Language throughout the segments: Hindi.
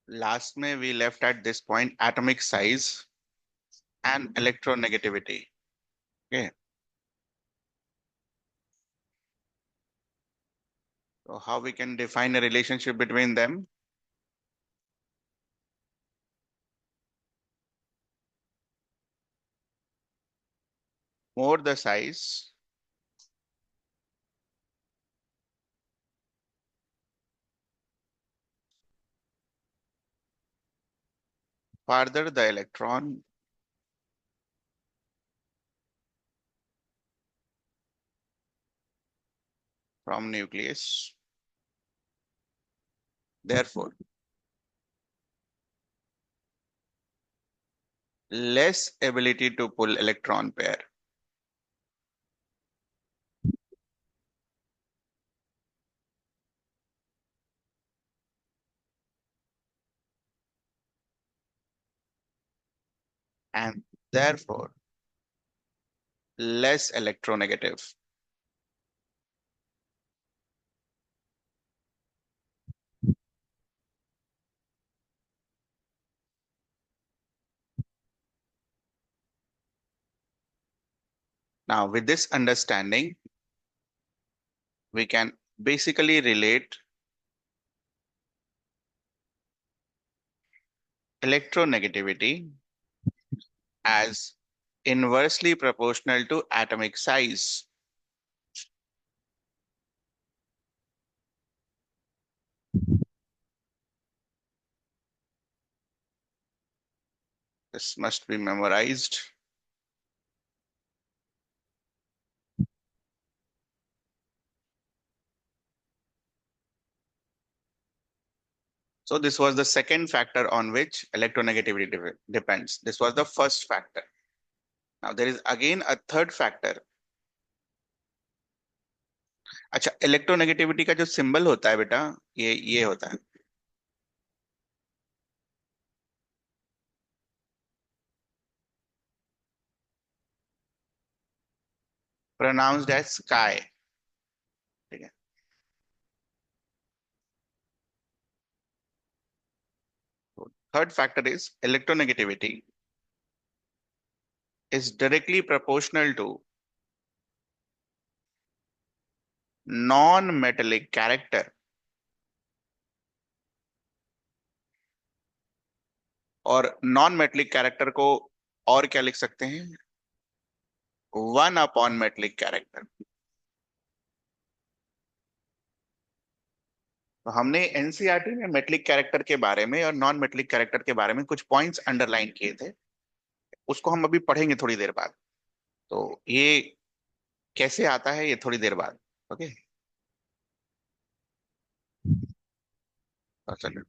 Last में we left at this point atomic size and electronegativity. Okay. So how we can define a relationship between them? More the size, farther the electron from nucleus. Therefore, less ability to pull electron pair. And therefore, less electronegative. Now, with this understanding, we can basically relate electronegativity as inversely proportional to atomic size. This must be memorized. So this was the second factor on which electronegativity depends. This was the first factor. Now there is again a third factor. अच्छा, इलेक्ट्रोनेगेटिविटी का जो सिंबल होता है बेटा, ये होता है प्रोनाउंस्ड एज स्काई. ठीक है. Third factor is electronegativity is directly proportional to non-metallic character. और नॉन मेटलिक कैरेक्टर को और क्या लिख सकते हैं? 1 upon मेटलिक कैरेक्टर. तो हमने एनसीईआरटी में मेटलिक कैरेक्टर के बारे में और नॉन मेटलिक कैरेक्टर के बारे में कुछ पॉइंट्स अंडरलाइन किए थे. उसको हम अभी पढ़ेंगे थोड़ी देर बाद. तो ये कैसे आता है ये थोड़ी देर बाद. ओके. चलिए.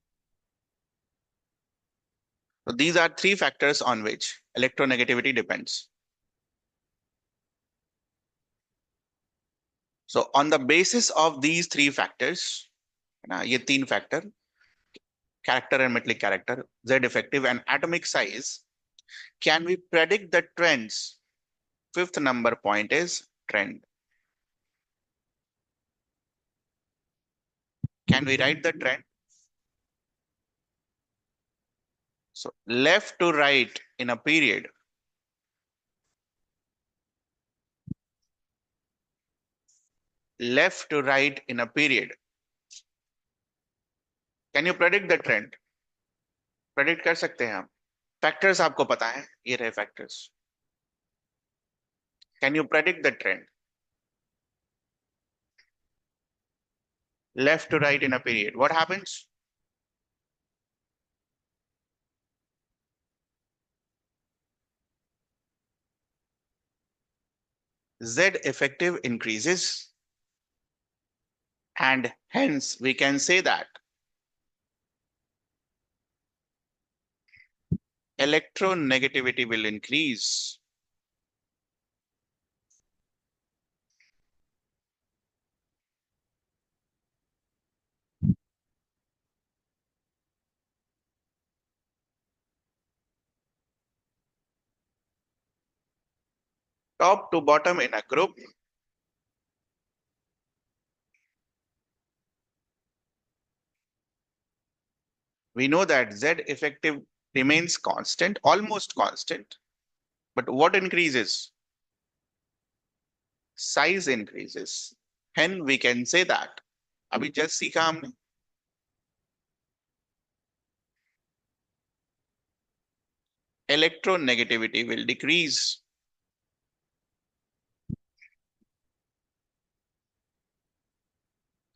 So these are three factors on which electronegativity depends. So on the basis of these three factors, ना ये तीन factor, character and metallic character, Z effective and atomic size, can we predict the trends? Fifth number point is trend. Can we write the trend? So left to right in a period. Left to right in a period. Can you predict the trend? Predict कर सकते हैं हम. Factors आपको पता है, ये रहे factors. Can you predict the trend? Left to right in a period. What happens? Z effective increases, and hence we can say that electronegativity will increase. Top to bottom in a group, We know that Z effective remains constant, almost constant, but what increases? Size increases. Hence, we can say that. अभी just सीखा हमने. Electronegativity will decrease.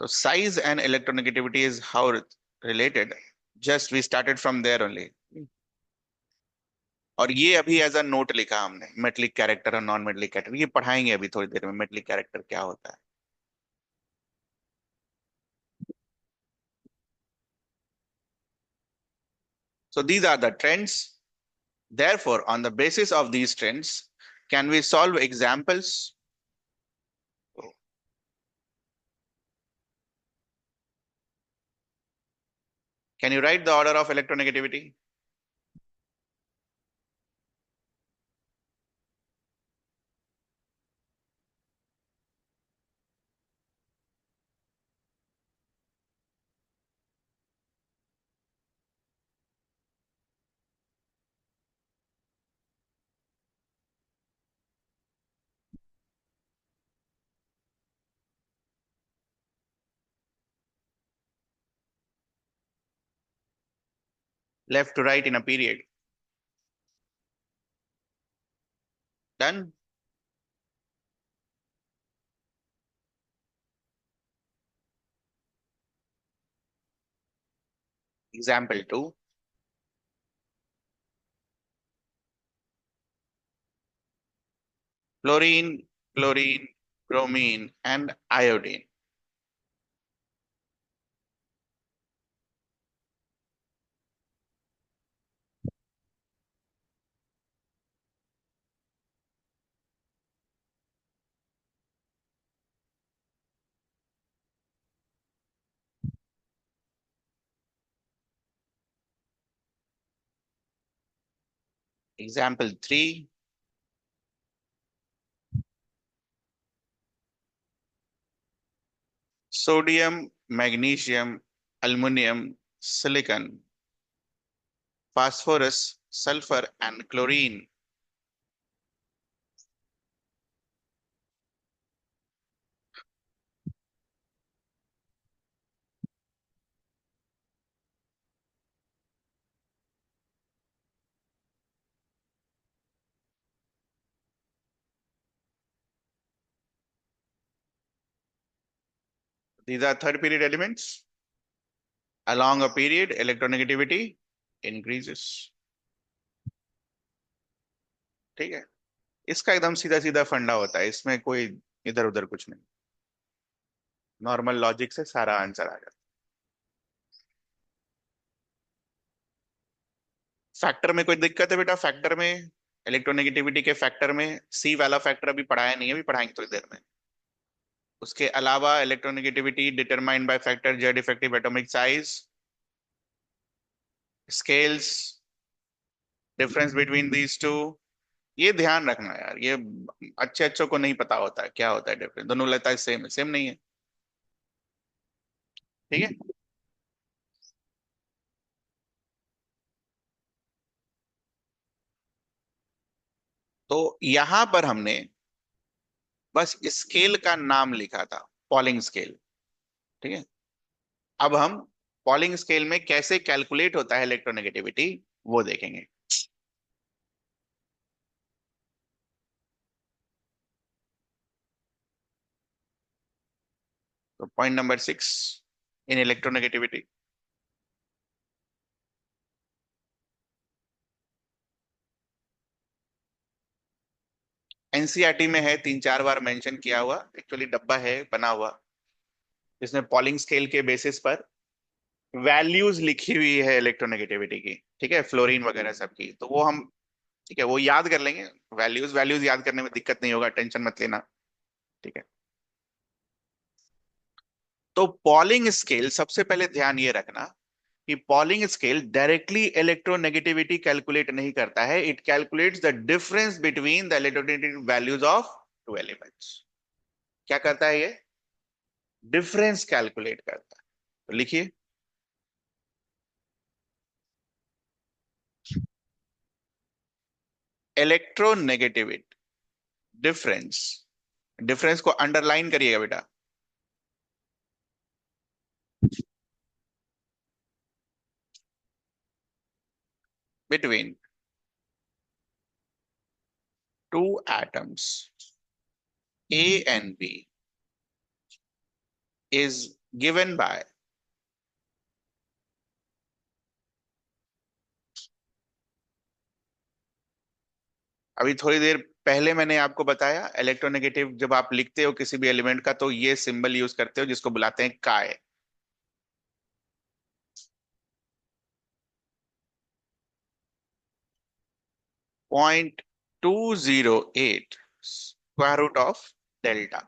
So size and electronegativity is how related. Just we started from there only. और ये अभी एज अ नोट लिखा हमने, मेटलिक कैरेक्टर और नॉन मेटलिक कैरेक्टर, ये पढ़ाएंगे अभी थोड़ी देर में मेटलिक कैरेक्टर क्या होता है. So these are the trends. Therefore, on the basis of these trends, can we solve examples? Can you write the order of electronegativity? Left to right in a period. Done? Example 2. Fluorine, chlorine, bromine, and iodine. Example 3. Sodium, magnesium, aluminum, silicon, phosphorus, sulfur, and chlorine. These are third period elements. Along a period, electronegativity increases. ठीक है. इसका एकदम सीधा सीधा फंडा होता है, इसमें कोई इधर उधर कुछ नहीं. नॉर्मल लॉजिक से सारा आंसर आ जाता है. फैक्टर में कोई दिक्कत है बेटा? फैक्टर में, इलेक्ट्रोनेगेटिविटी के फैक्टर में सी वाला फैक्टर अभी पढ़ाया नहीं है, अभी पढ़ाएंगे थोड़ी देर में. उसके अलावा electronegativity determined by factor Z effective atomic size, scales, difference between these two. ये ध्यान रखना यार, ये अच्छे अच्छों को नहीं पता होता है क्या होता है डिफरेंस. दोनों लगता है सेम है, सेम नहीं है. ठीक है. तो यहां पर हमने बस स्केल का नाम लिखा था, पॉलिंग स्केल. ठीक है. अब हम पॉलिंग स्केल में कैसे कैलकुलेट होता है इलेक्ट्रोनेगेटिविटी वो देखेंगे. तो पॉइंट नंबर 6 इन इलेक्ट्रोनेगेटिविटी. एनसीईआरटी में है, 3-4 बार मेंशन किया हुआ, एक्चुअली डब्बा है बना हुआ जिसमें पॉलिंग स्केल के बेसिस पर वैल्यूज लिखी हुई है इलेक्ट्रोनेगेटिविटी की. ठीक है, फ्लोरीन वगैरह सब की, तो वो हम, ठीक है, वो याद कर लेंगे. वैल्यूज वैल्यूज याद करने में दिक्कत नहीं होगा, टेंशन मत लेना. ठीक है. तो पॉलिंग स्केल, सबसे पहले ध्यान ये रखना कि polling scale directly electronegativity calculate नहीं करता है. It calculates the difference between the electronegative values of two elements. क्या करता है ये? डिफरेंस कैलकुलेट करता है. तो लिखिए. इलेक्ट्रोनेगेटिविटी डिफरेंस, डिफरेंस को अंडरलाइन करिएगा बेटा, between two atoms A and B is given by अभी थोड़ी देर पहले मैंने आपको बताया इलेक्ट्रोनेगेटिव जब आप लिखते हो किसी भी एलिमेंट का तो ये सिंबल यूज करते हो जिसको बुलाते हैं काय। 0.208 square root of delta.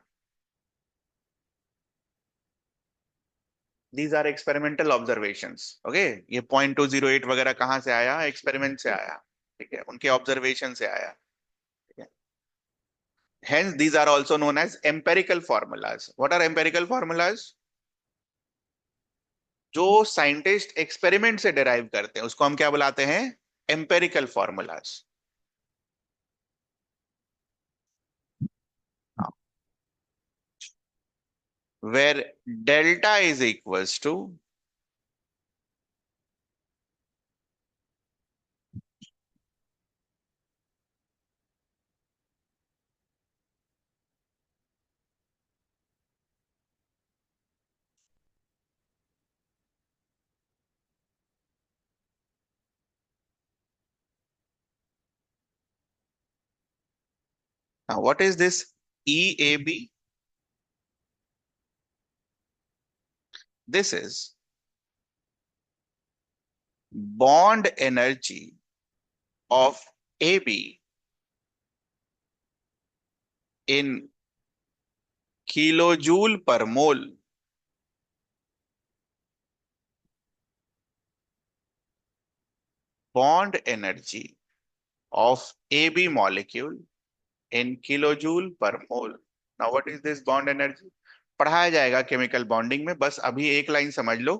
These are experimental observations, okay. ये 0.208 वगैरह कहाँ से आया? एक्सपेरिमेंट से आया, ठीक है, उनके ऑब्जर्वेशन से आया, ठीक है। Hence, these are also known as empirical formulas. What are empirical formulas? जो साइंटिस्ट एक्सपेरिमेंट से डिराइव करते हैं उसको हम क्या बुलाते हैं? Empirical formulas. Where delta is equals to, what is this EAB? This is bond energy of AB in kilojoule per mole. Bond energy of AB molecule in kilojoule per mole. Now what is this bond energy? पढ़ाया जाएगा केमिकल बॉन्डिंग में, बस अभी एक लाइन समझ लो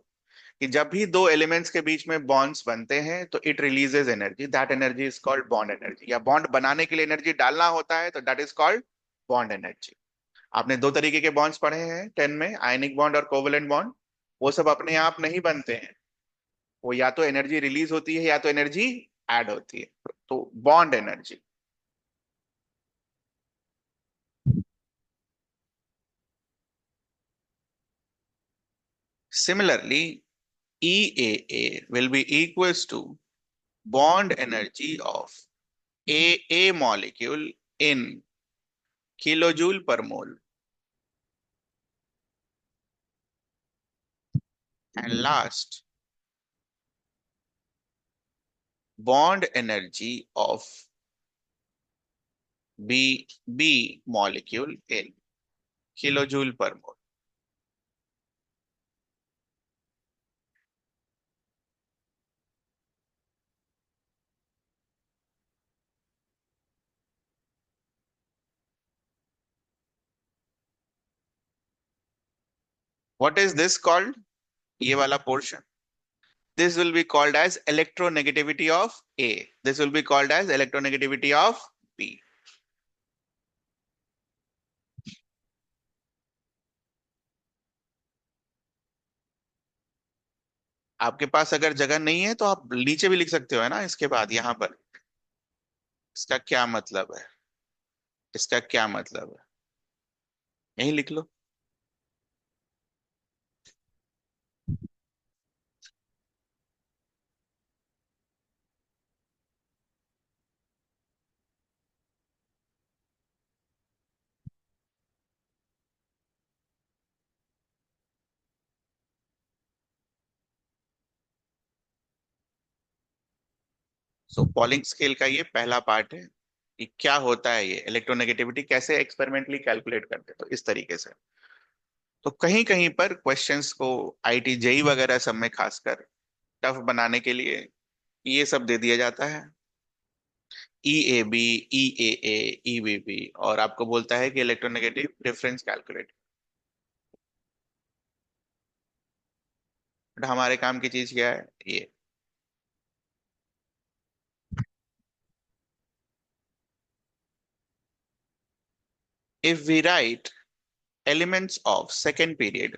कि जब भी दो एलिमेंट्स के बीच में बॉन्ड्स बनते हैं तो it releases energy, that energy is called bond energy. या बॉन्ड बनाने के लिए एनर्जी डालना होता है तो that is called bond energy. आपने दो तरीके के बॉन्ड्स पढ़े हैं 10 में, आयनिक बॉन्ड और कोवलेंट बॉन्ड। वो सब अपने आप नहीं बनते हैं, वो या तो एनर्जी रिलीज होती है या तो एनर्जी ऐड होती है, तो bond energy. Similarly, EAA will be equals to bond energy of AA molecule in kilojoule per mole. And last, bond energy of B molecule in kilojoule per mole. What is this called? ये वाला portion. This will be called as electronegativity of A. This will be called as electronegativity of B. आपके पास अगर जगह नहीं है तो आप नीचे भी लिख सकते हो, है ना, इसके बाद यहाँ पर। इसका क्या मतलब है? इसका क्या मतलब है? यही लिख लो। सो पॉलिंग स्केल का ये पहला पार्ट है कि क्या होता है, ये इलेक्ट्रोनेगेटिविटी कैसे एक्सपेरिमेंटली कैलकुलेट करते हैं, तो इस तरीके से। तो कहीं कहीं पर क्वेश्चंस को आईटी जेई वगैरह सब में खासकर टफ बनाने के लिए ये सब दे दिया जाता है, EAB, EAA, EBB, और आपको बोलता है कि इलेक्ट्रोनेगेटिव डिफरेंस कैलकुलेट। बट हमारे काम की चीज क्या है? ये If we write elements of second period,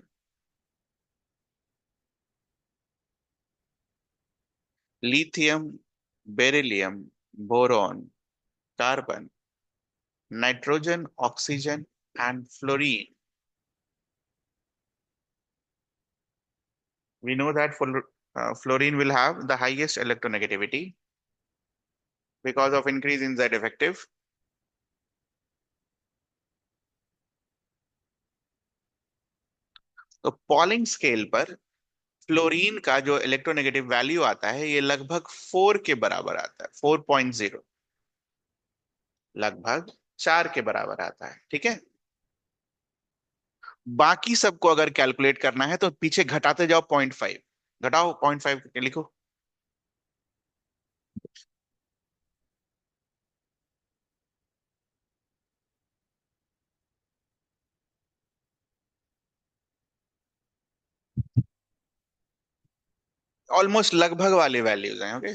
lithium, beryllium, boron, carbon, nitrogen, oxygen, and fluorine. We know that fluorine will have the highest electronegativity because of increase in Z effective. तो पॉलिंग स्केल पर फ्लोरीन का जो इलेक्ट्रोनेगेटिव वैल्यू आता है ये लगभग 4 के बराबर आता है, 4.0, लगभग 4 के बराबर आता है। ठीक है, बाकी सबको अगर कैलकुलेट करना है तो पीछे घटाते जाओ 0.5, घटाओ 0.5 लिखो। ऑलमोस्ट लगभग वाले वैल्यूज हैं। ओके,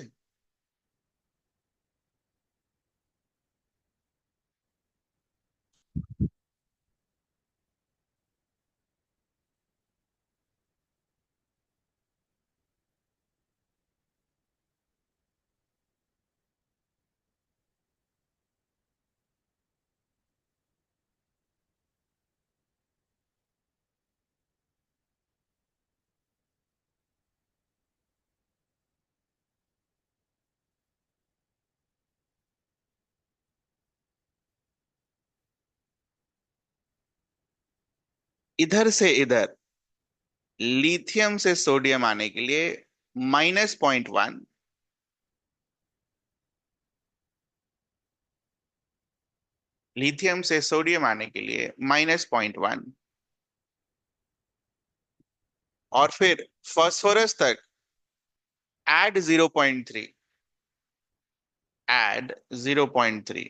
इधर से इधर लिथियम से सोडियम आने के लिए -0.1, लिथियम से सोडियम आने के लिए -0.1, और फिर फास्फोरस तक ऐड 0.3, ऐड 0.3।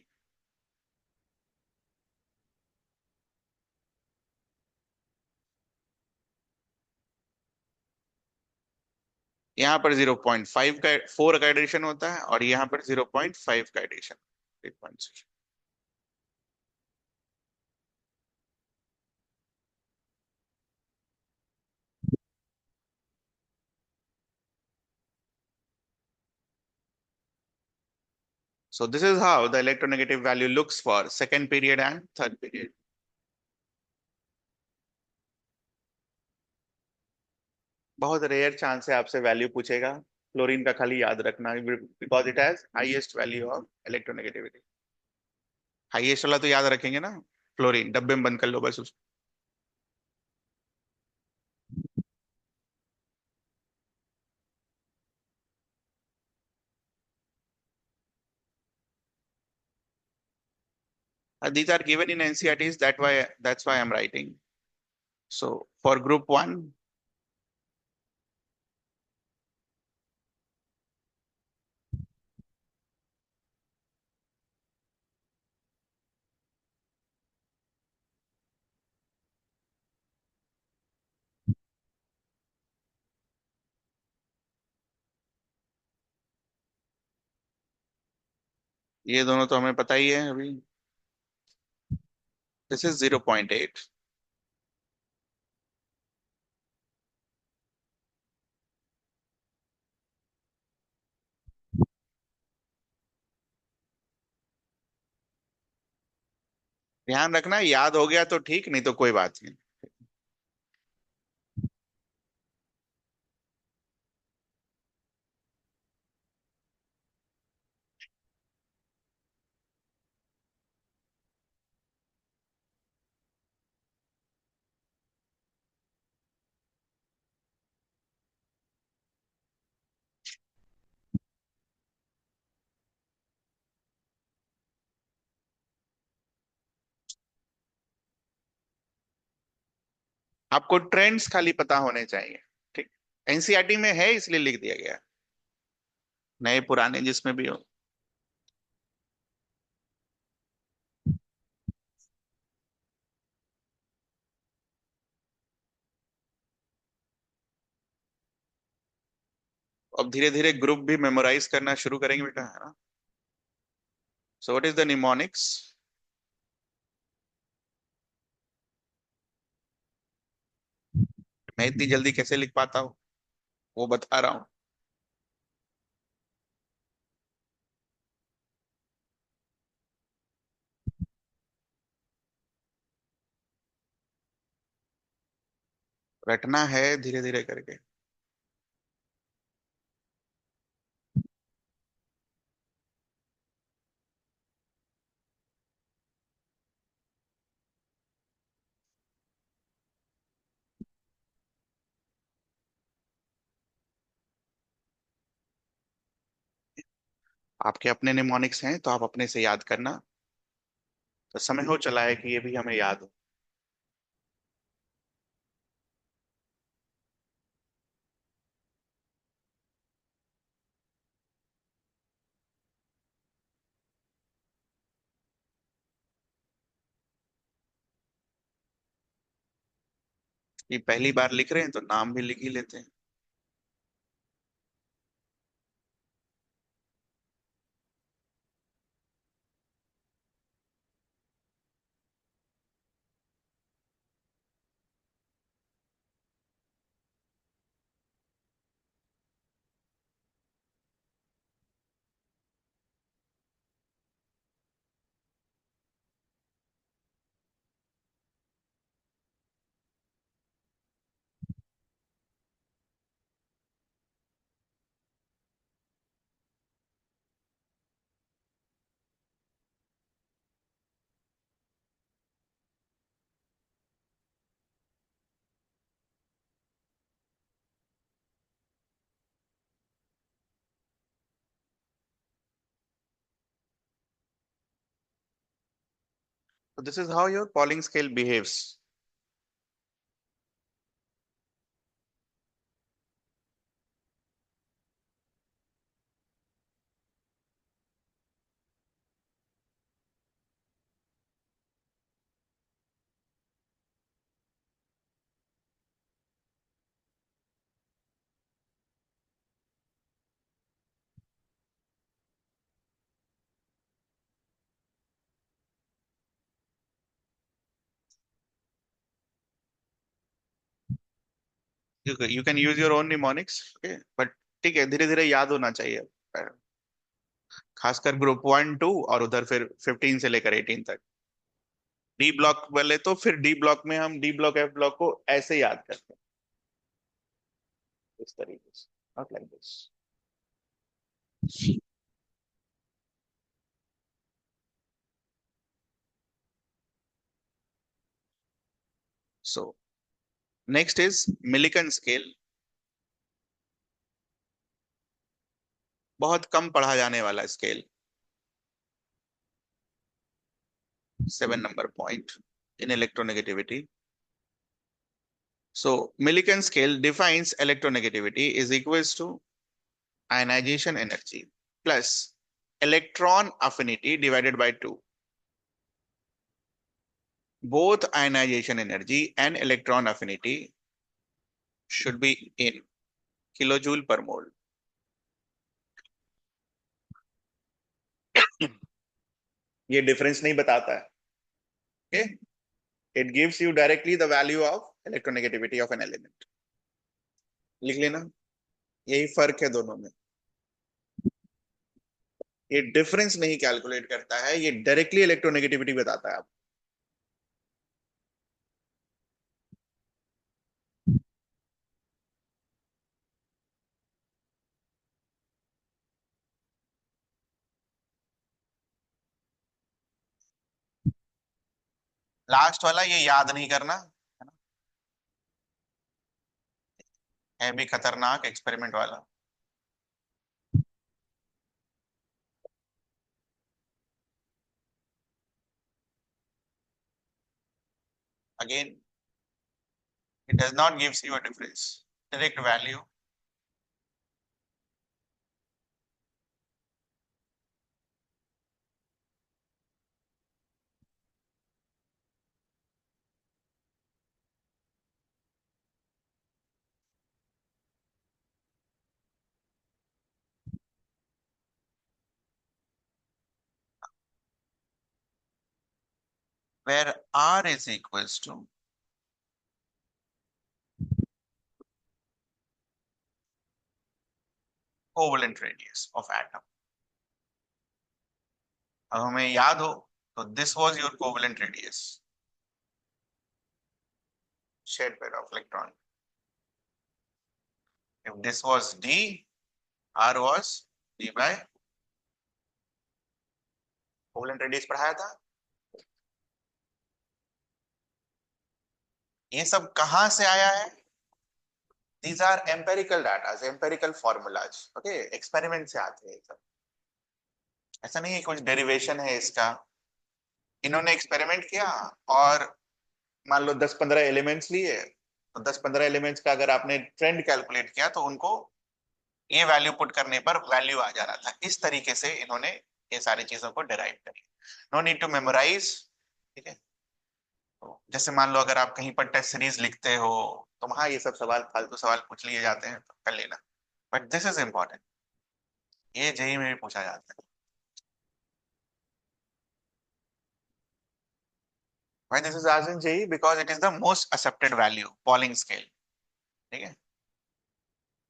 यहाँ पर 0.5 का 4 का एडिशन होता है और यहाँ पर 0.5 का addition, 8.6। So this is how the electronegative value looks for second period and third period. बहुत रेयर चांस है आपसे वैल्यू पूछेगा फ्लोरीन का, खाली याद रखना because it has highest value of electronegativity. Highest वाला तो याद रखेंगे ना, फ्लोरीन डब्बे में बंद कर लो बस उसको। These are given in NCERTs, that's why I'm writing. So for group 1, ये दोनों तो हमें पता ही है अभी। This is 0.8। ध्यान रखना, याद हो गया तो ठीक, नहीं तो कोई बात नहीं। आपको ट्रेंड्स खाली पता होने चाहिए। ठीक, एनसीईआरटी में है इसलिए लिख दिया गया है, नए पुराने जिसमें भी हो। अब धीरे धीरे ग्रुप भी मेमोराइज करना शुरू करेंगे बेटा, है ना। So what is the mnemonics? मैं इतनी जल्दी कैसे लिख पाता हूँ, वो बता रहा हूँ। रटना है धीरे धीरे करके। आपके अपने निमोनिक्स हैं तो आप अपने से याद करना। तो समय हो चला है कि ये भी हमें याद हो। ये पहली बार लिख रहे हैं तो नाम भी लिख ही लेते हैं। तो this is how your polling scale behaves. 'You can use your own mnemonics, okay, but ठीक है, धीरे धीरे याद होना चाहिए। खासकर ग्रुप 1 2 और उधर फिर 15 से लेकर 18 तक। डी ब्लॉक वाले तो फिर डी ब्लॉक में हम डी ब्लॉक एफ ब्लॉक को ऐसे याद करते हैं, इस तरीके से, not like this. So next is Millikan scale. बहुत कम पढ़ा जाने वाला scale. 7 number point in electronegativity. So Millikan scale defines electronegativity is equals to ionization energy plus electron affinity divided by 2. Both ionization energy and electron affinity should be in kilojoule per mole. ये डिफरेंस नहीं बताता है। Okay? It gives you directly the value of electronegativity of an element. लिख लेना, यही फर्क है दोनों में। ये डिफरेंस नहीं कैलकुलेट करता है, ये डायरेक्टली इलेक्ट्रोनेगेटिविटी बताता है। लास्ट वाला ये याद नहीं करना, है भी खतरनाक एक्सपेरिमेंट वाला। Again, it does not gives you a difference. Direct value. Where R is equals to covalent radius of atom. अब हमें याद हो तो this was your covalent radius, shared pair of electron. If this was d, r was d by covalent radius पढ़ाया था। ये सब कहां से आया है? These are empirical data, empirical formulas. Okay, experiment से आते हैं सब। ऐसा नहीं है कुछ डेरिवेशन है इसका। इन्होंने एक्सपेरिमेंट किया और मान लो 10-15 एलिमेंट्स लिए, तो 10-15 एलिमेंट्स का अगर आपने ट्रेंड कैलकुलेट किया तो उनको ये वैल्यू पुट करने पर वैल्यू आ जा रहा था। इस तरीके से इन्होंने ये सारी चीजों को डिराइव करी। No need to memorize. ठीक है, तो जैसे मान लो अगर आप कहीं पर टेस्ट सीरीज लिखते हो तो वहां ये सब सवाल, फालतू सवाल पूछ लिए जाते हैं, तो कर लेना। बट दिस इज इंपॉर्टेंट, ये जेई में भी पूछा जाता है। Why this is asked in JEE? Because it is the most accepted value, Pauling scale. ठीक है,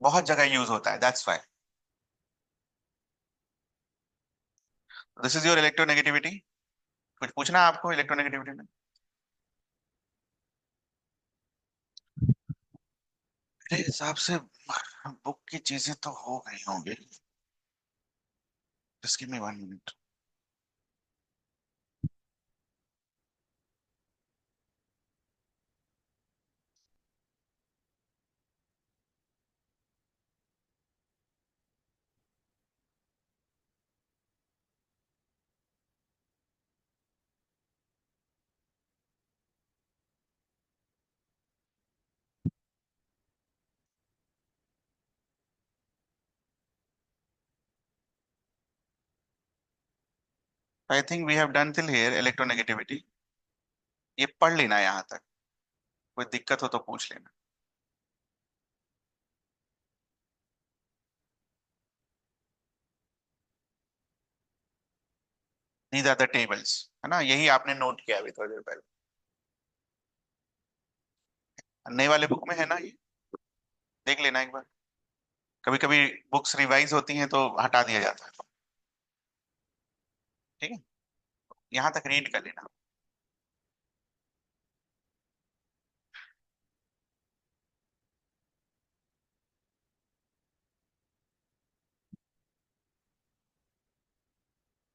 बहुत जगह यूज होता है, that's why. This is your electronegativity. कुछ पूछना है आपको इलेक्ट्रोनेगेटिविटी में? मेरे हिसाब से बुक की चीजें तो हो गई होंगी। Just give me 1 minute. I think we have done till here electronegativity. ये पढ़ लेना यहाँ तक, कोई दिक्कत हो तो पूछ लेना। These are the tables, है ना, यही आपने नोट किया अभी थोड़ी देर पहले। नए वाले बुक में है ना ये, देख लेना एक बार। कभी कभी बुक्स रिवाइज होती हैं तो हटा दिया जाता है। ठीक है, यहाँ तक रीड कर लेना।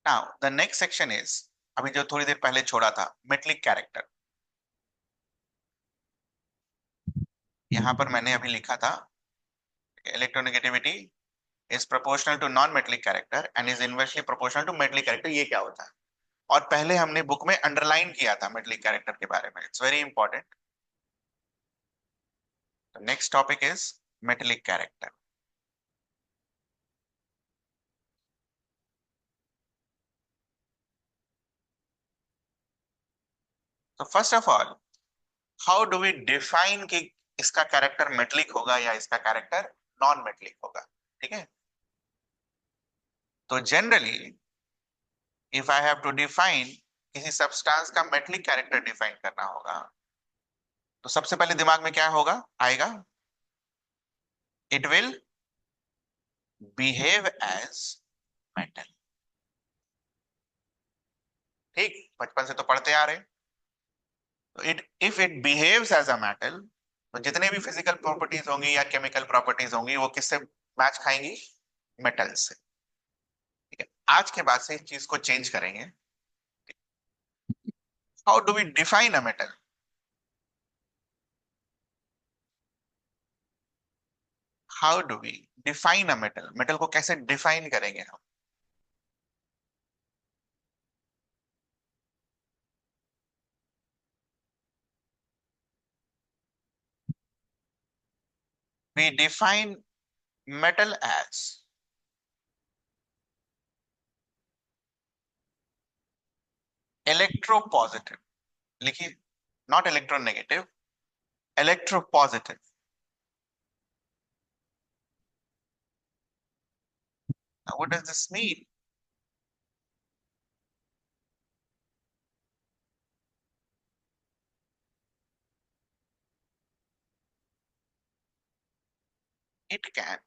Now the next section is, अभी जो थोड़ी देर पहले छोड़ा था, मेटलिक कैरेक्टर। यहाँ पर मैंने अभी लिखा था electronegativity is proportional to non metallic character and is inversely proportional to metallic character. ये क्या होता है? और पहले हमने बुक में अंडरलाइन किया था मेटलिक कैरेक्टर के बारे में। It's very important. Next topic is metallic character. तो first of all, how do we define कि इसका कैरेक्टर मेटलिक होगा या इसका कैरेक्टर नॉन मेटलिक होगा? ठीक है, तो generally if I have to define, किसी सब्सटेंस का मेटलिक कैरेक्टर डिफाइन करना होगा, तो सबसे पहले दिमाग में क्या होगा, आएगा? It will behave as metal. ठीक, बचपन से तो पढ़ते आ रहे। तो it, if it behaves as a metal, तो जितने भी फिजिकल प्रॉपर्टीज होंगी या केमिकल प्रॉपर्टीज होंगी वो किससे मैच खाएंगी? मेटल से। ठीक है, आज के बाद से इस चीज को चेंज करेंगे। How do we define a metal? How do we define a metal? Metal को कैसे डिफाइन करेंगे हम? We define metal as electropositive। लिखिए, not electronegative, electropositive। Now what does this mean? It can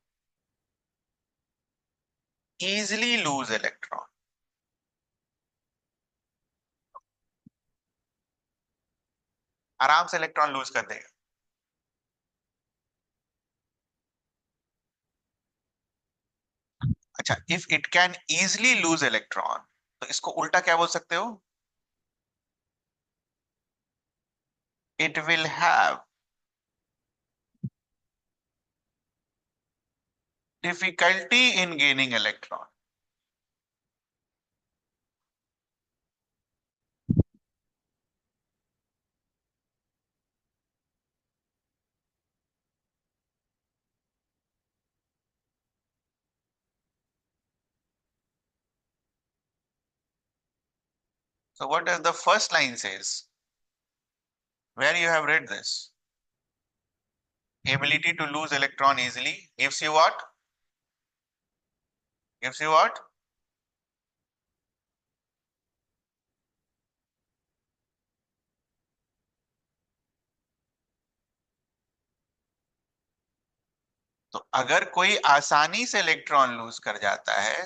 easily lose electron. आराम से इलेक्ट्रॉन लूज कर देगा. अच्छा, if it can easily loose electron, तो इसको उल्टा क्या बोल सकते हो? It will have difficulty in gaining electron. So what does the first line says? Where you have read this? Ability to lose electron easily gives you what? Gives you what? तो अगर कोई आसानी से इलेक्ट्रॉन लूज कर जाता है,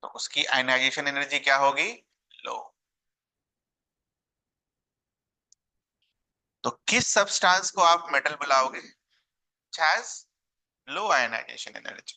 तो उसकी आयनाइजेशन एनर्जी क्या होगी? लो. तो किस सब्सटेंस को आप मेटल बुलाओगे? Has low ionization energy.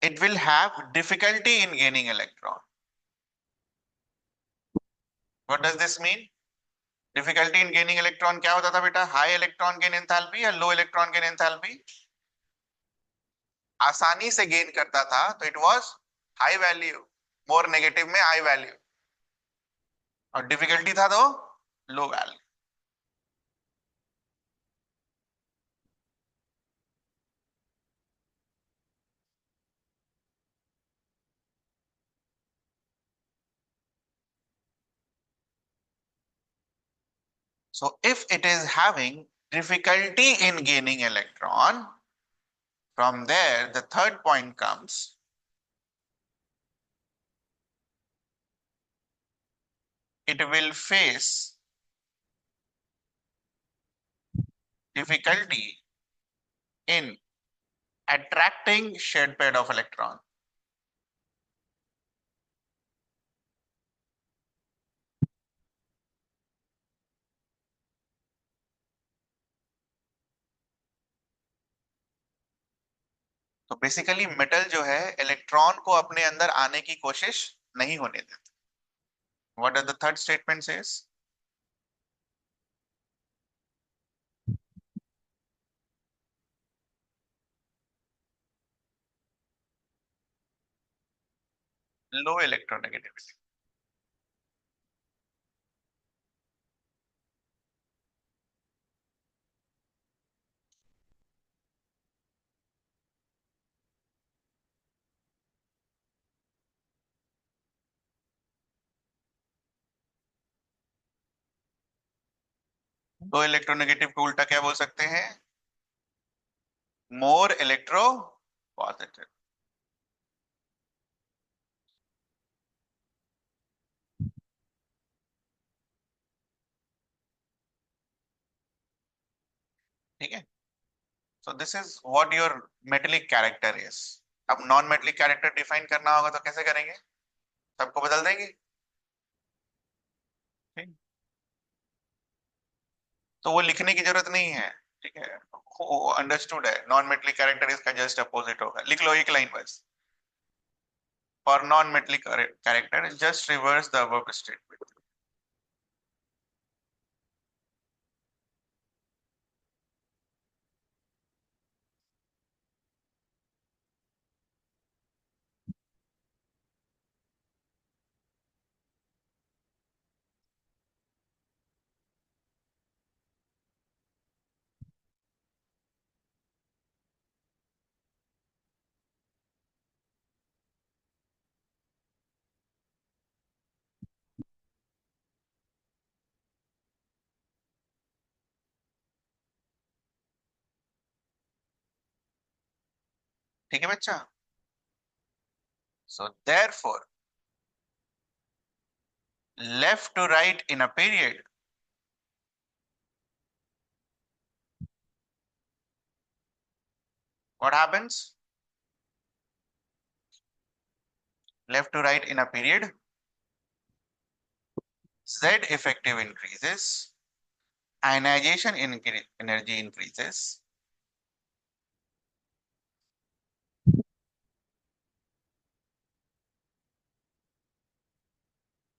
It will have difficulty in gaining electron. What does this mean? Difficulty in gaining electron क्या होता था बेटा? हाई इलेक्ट्रॉन गेन एंथैल्पी या लो इलेक्ट्रॉन गेन एंथैल्पी? आसानी से गेन करता था तो it was high value, more negative में हाई वैल्यू, और डिफिकल्टी था तो low value. So if it is having difficulty in gaining electron, from there the third point comes. It will face difficulty in attracting shared pair of electron. तो बेसिकली मेटल जो है इलेक्ट्रॉन को अपने अंदर आने की कोशिश नहीं होने देता. What does the third statement says? Low electronegativity. Low electronegative को उल्टा क्या बोल सकते हैं? मोर इलेक्ट्रो पॉजिटिव. ठीक है. So this is what your metallic character is. अब नॉन मेटेलिक कैरेक्टर डिफाइन करना होगा तो कैसे करेंगे? सबको बदल देंगे. ठीक. तो वो लिखने की जरूरत नहीं है. ठीक है, अंडरस्टूड है. नॉन मेटेलिक कैरेक्टर इसका जस्ट अपोजिट होगा. लिख लो एक लाइन बस. For non metallic character just reverse the above statement. ठीक है बच्चा। So therefore left to right in a period, what happens? Left to right in a period, Z effective increases, ionization energy increases,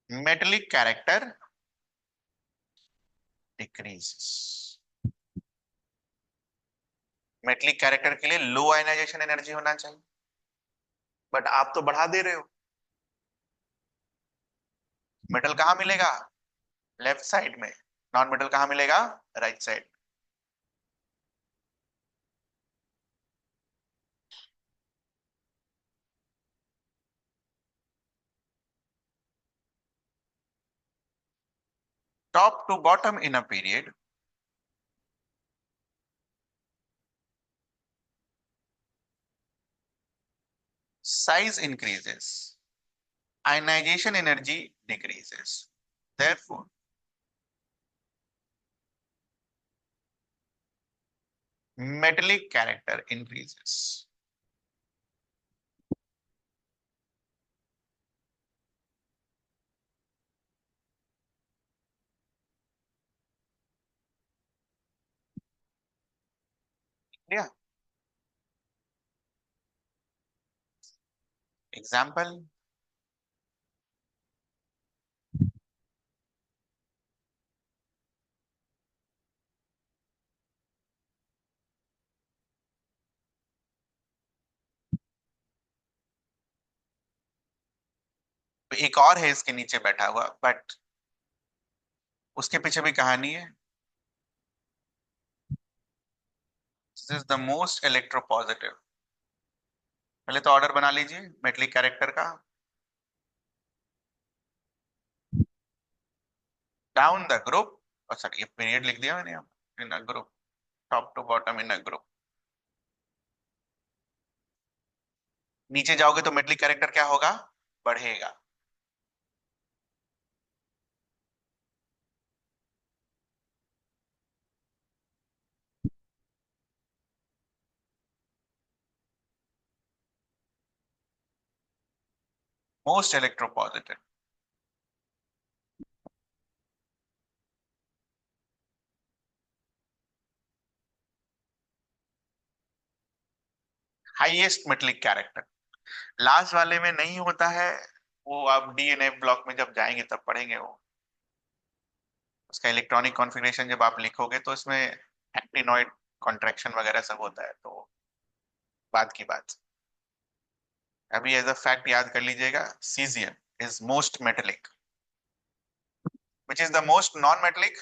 metallic character decreases. Metallic character के लिए लो आयनाइजेशन एनर्जी होना चाहिए, बट आप तो बढ़ा दे रहे हो। मेटल कहाँ मिलेगा? लेफ्ट साइड में। नॉन मेटल कहाँ मिलेगा? Right side. Top to bottom in a period, size increases, ionization energy decreases. Therefore, metallic character increases. Yeah. Example, एक और है इसके नीचे बैठा हुआ, बट उसके पीछे भी कहानी है। This is the most electropositive. पहले तो ऑर्डर बना लीजिए मेटलिक कैरेक्टर का। डाउन द ग्रुप, सॉरी ये पीरियड लिख दिया मैंने, in a group, top to bottom in a group. नीचे जाओगे तो मेटलिक कैरेक्टर क्या होगा? बढ़ेगा। Most electropositive. Highest metallic character last वाले में नहीं होता है, वो आप डीएनए ब्लॉक में जब जाएंगे तब पढ़ेंगे वो। उसका इलेक्ट्रॉनिक कॉन्फ़िगरेशन जब आप लिखोगे तो इसमें एक्टिनॉइड कॉन्ट्रैक्शन वगैरह सब होता है, तो बाद की बात। अभी एज अ फैक्ट याद कर लीजिएगा, caesium is most metallic. Which is the most non metallic?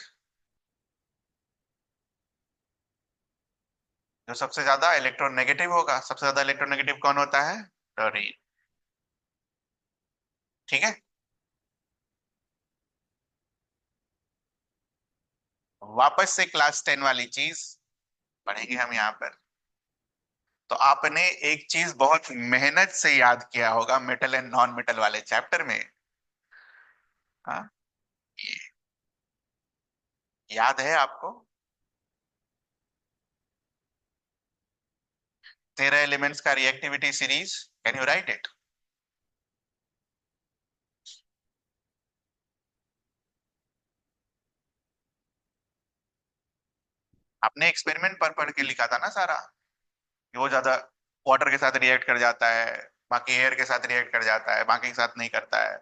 जो सबसे ज्यादा इलेक्ट्रोनेगेटिव होगा। सबसे ज्यादा इलेक्ट्रोनेगेटिव कौन होता है? क्लोरीन। ठीक है। वापस से क्लास 10 वाली चीज पढ़ेंगे हम यहाँ पर। तो आपने एक चीज बहुत मेहनत से याद किया होगा मेटल एंड नॉन मेटल वाले चैप्टर में। हाँ, ये याद है आपको? 13 एलिमेंट्स का reactivity series, can you right it? आपने एक्सपेरिमेंट पर पढ़ के लिखा था ना सारा, कि वो ज्यादा वाटर के साथ रिएक्ट कर जाता है, बाकी एयर के साथ रिएक्ट कर जाता है, बाकी के साथ नहीं करता है।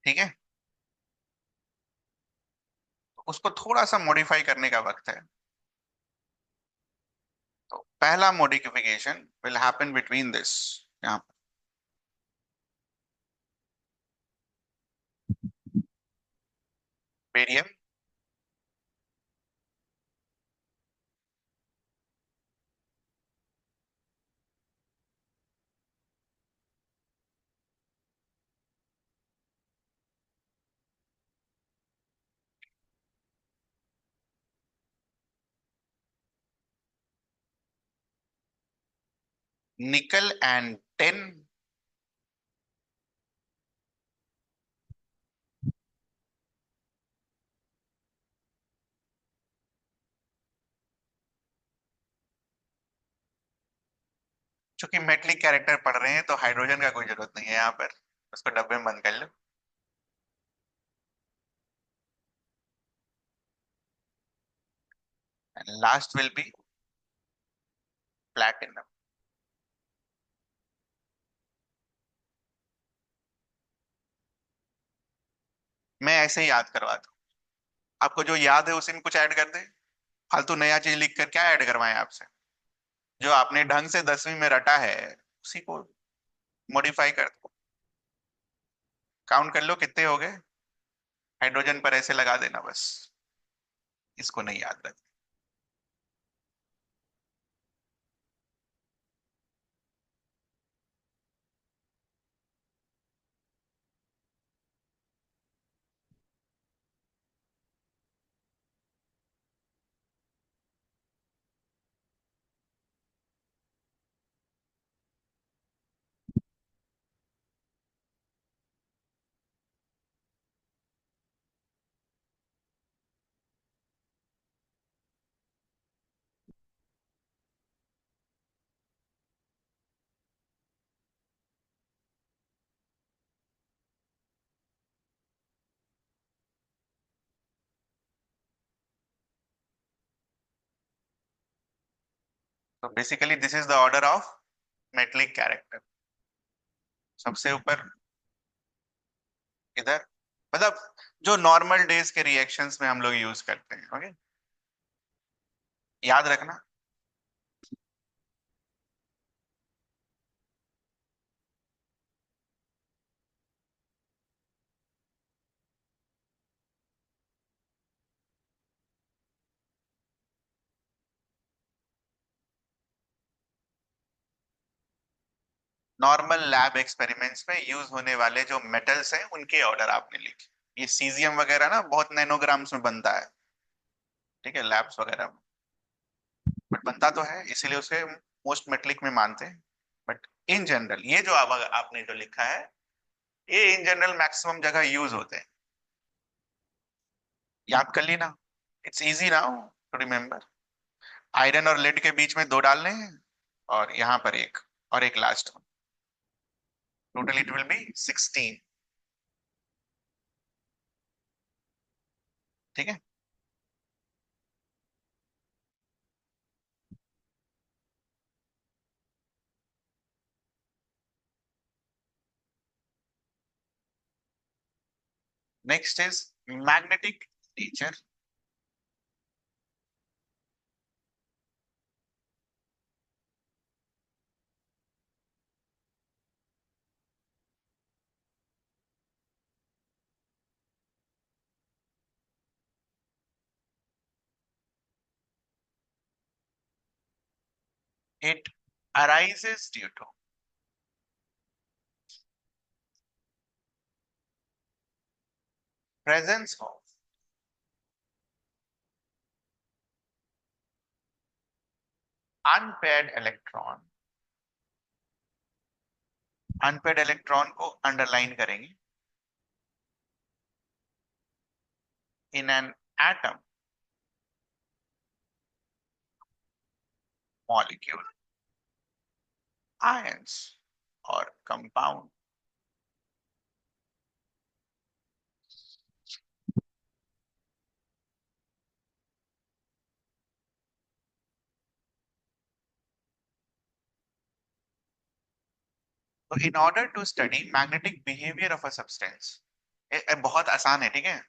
ठीक है, तो उसको थोड़ा सा मॉडिफाई करने का वक्त है। तो पहला modification will happen between this, यहाँ बेरियम, निकल एंड टिन। चूंकि मेटलिक कैरेक्टर पढ़ रहे हैं तो हाइड्रोजन का कोई जरूरत नहीं है यहाँ पर, उसको डब्बे में बंद कर लो। Last will be platinum. मैं ऐसे ही याद करवा दूं, आपको जो याद है उसी में कुछ ऐड कर दे। फालतू नया चीज लिख कर क्या ऐड करवाएं आपसे? जो आपने ढंग से 10वीं में रटा है उसी को मॉडिफाई कर दो। काउंट कर लो कितने हो गए, हाइड्रोजन पर ऐसे लगा देना बस, इसको नहीं याद रख। तो basically this is the order of metallic character. सबसे ऊपर इधर, मतलब जो नॉर्मल डेज के रिएक्शंस में हम लोग यूज करते हैं, ओके, याद रखना। नॉर्मल लैब एक्सपेरिमेंट्स में यूज होने वाले जो मेटल्स हैं उनके ऑर्डर आपने लिखे। ये सीजियम वगैरह ना बहुत नैनोग्राम्स में बनता है, ठीक है, लैब्स वगैरह में, बट बनता तो है इसीलिए उसे मोस्ट मेटलिक में मानते हैं। बट इन जनरल ये जो आपने जो लिखा है, ये इन जनरल मैक्सिमम जगह यूज होते हैं। याद कर ली ना, it's easy now to remember. Iron और लेड के बीच में दो डालने हैं, और यहाँ पर एक, और एक last one, total it will be 16। ठीक है, next is magnetic nature. It arises due to presence of unpaired electron। Unpaired electron को अंडरलाइन करेंगे। In an atom, molecule, ions और compound. So in order to study magnetic behavior of a substance, बहुत आसान है, ठीक है।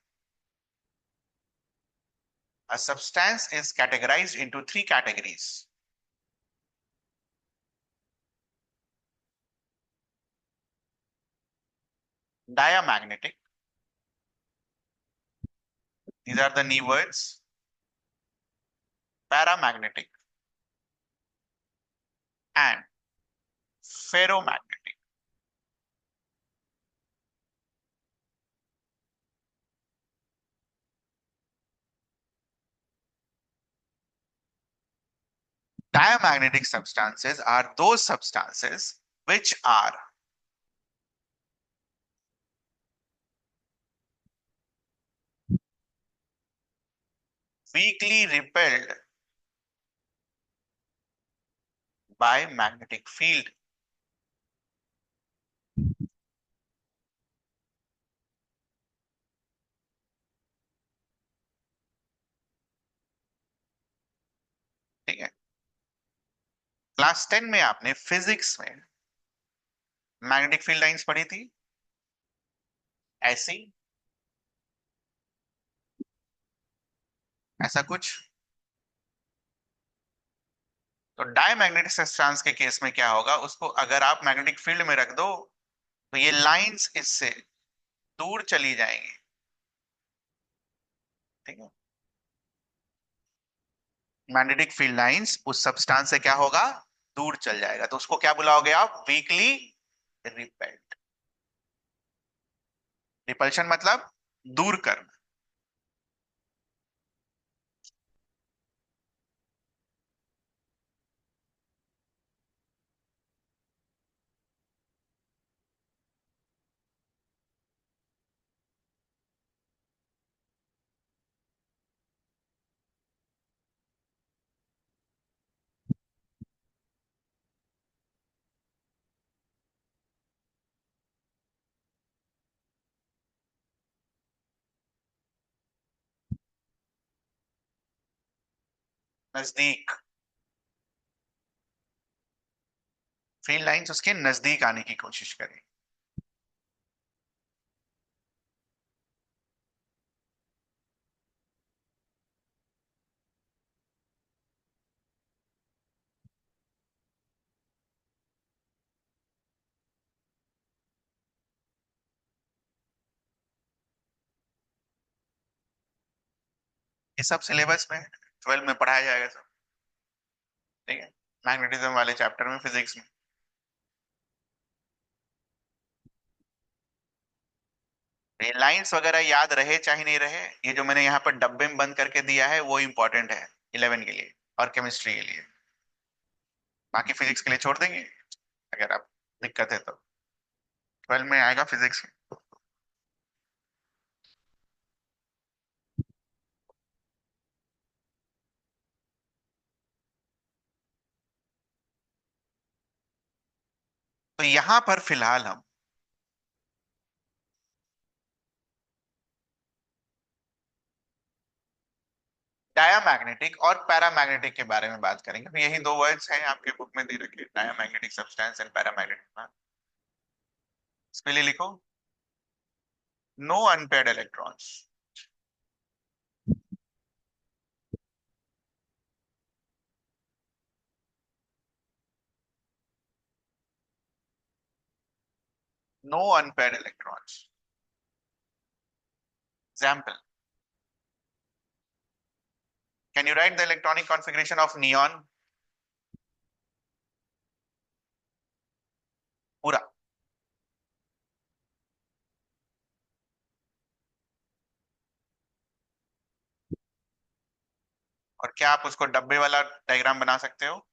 A substance is categorized into three categories. Diamagnetic, these are the new words. Paramagnetic and ferromagnetic. Diamagnetic substances are those substances which are weakly repelled by magnetic field. ठीक है। क्लास 10 में आपने फिजिक्स में मैग्नेटिक फील्ड लाइंस पढ़ी थी, ऐसी, ऐसा कुछ। तो डायमैग्नेटिक सब्सटेंस के केस में क्या होगा, उसको अगर आप मैग्नेटिक फील्ड में रख दो तो ये लाइंस इससे दूर चली जाएंगी। ठीक है। मैग्नेटिक फील्ड लाइंस उस सब्सटेंस से क्या होगा, दूर चल जाएगा, तो उसको क्या बुलाओगे आप, वीकली रिपेल्ड। रिपल्शन मतलब दूर करना। नजदीक, फील्ड लाइंस उसके नजदीक आने की कोशिश करें। ये सब सिलेबस में 12 में पढ़ाया जाएगा सब। ठीक है। मैग्नेटिज्म वाले चैप्टर में, फिजिक्स में। ये लाइंस वगैरह याद रहे चाहे नहीं रहे, ये जो मैंने यहाँ पर डब्बे में बंद करके दिया है वो इंपॉर्टेंट है 11 के लिए और केमिस्ट्री के लिए। बाकी फिजिक्स के लिए छोड़ देंगे, अगर आप दिक्कत है तो 12 में आएगा फिजिक्स। तो यहां पर फिलहाल हम डायामैग्नेटिक और पैरामैग्नेटिक के बारे में बात करेंगे। तो यही दो वर्ड्स हैं आपके बुक में दे रखे, डायामैग्नेटिक सब्सटेंस एंड पैरामैग्नेटिक। इसके लिए लिखो, no unpaired electrons. No unpaired electrons. Example, can you write the electronic configuration of neon पूरा? और क्या आप उसको डब्बे वाला डायग्राम बना सकते हो?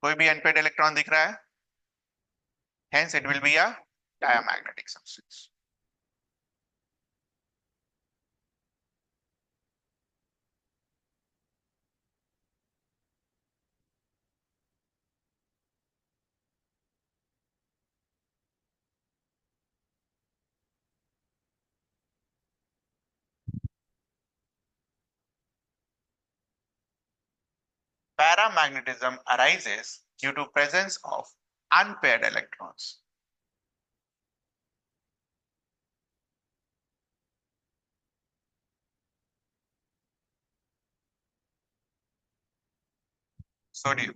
कोई भी अनपेयर्ड इलेक्ट्रॉन दिख रहा है, hence it will be a diamagnetic substance. Paramagnetism arises due to presence of unpaired electrons. Sodium.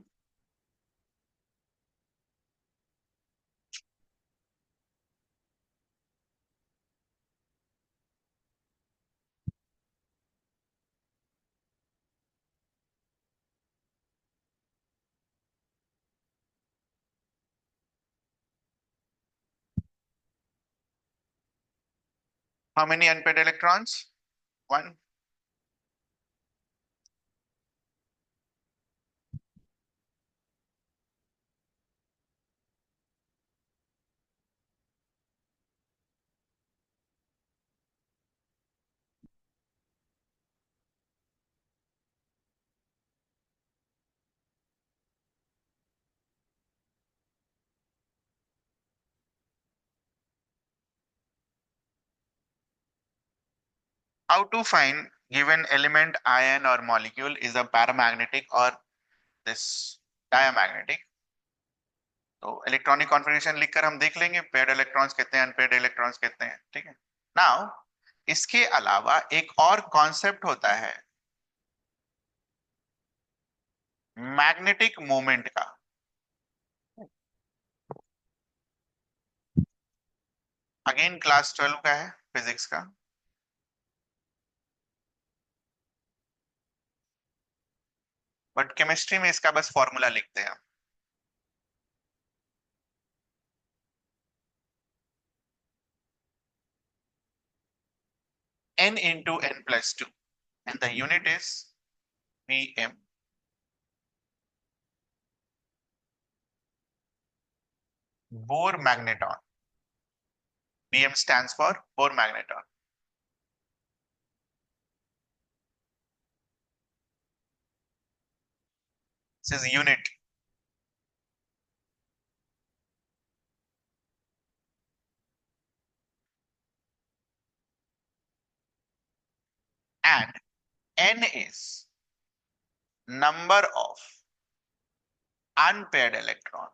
How many unpaired electrons? One. How to find given element, ion or molecule is a paramagnetic or this diamagnetic? तो इलेक्ट्रॉनिक कॉन्फ़िगरेशन लिखकर हम देख लेंगे पेड इलेक्ट्रॉन्स कितने हैं अनपेड इलेक्ट्रॉन्स कितने हैं, ठीक है। नाउ इसके अलावा एक और कॉन्सेप्ट होता है मैग्नेटिक मोमेंट का। अगेन क्लास 12 का है फिजिक्स का। बट केमिस्ट्री में इसका बस फॉर्मूला लिखते हैं। n into n plus 2 and the unit is Vm. Bohr magneton. Bm stands for Bohr magneton. This is unit. And n is number of unpaired electron.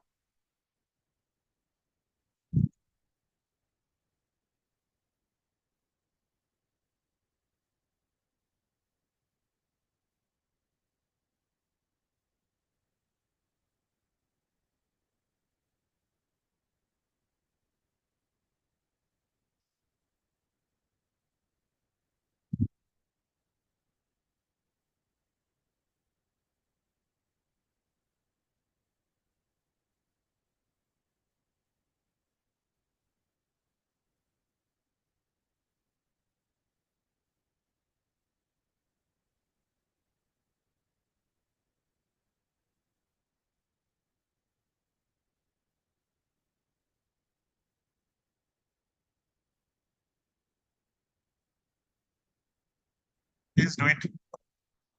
Please do it.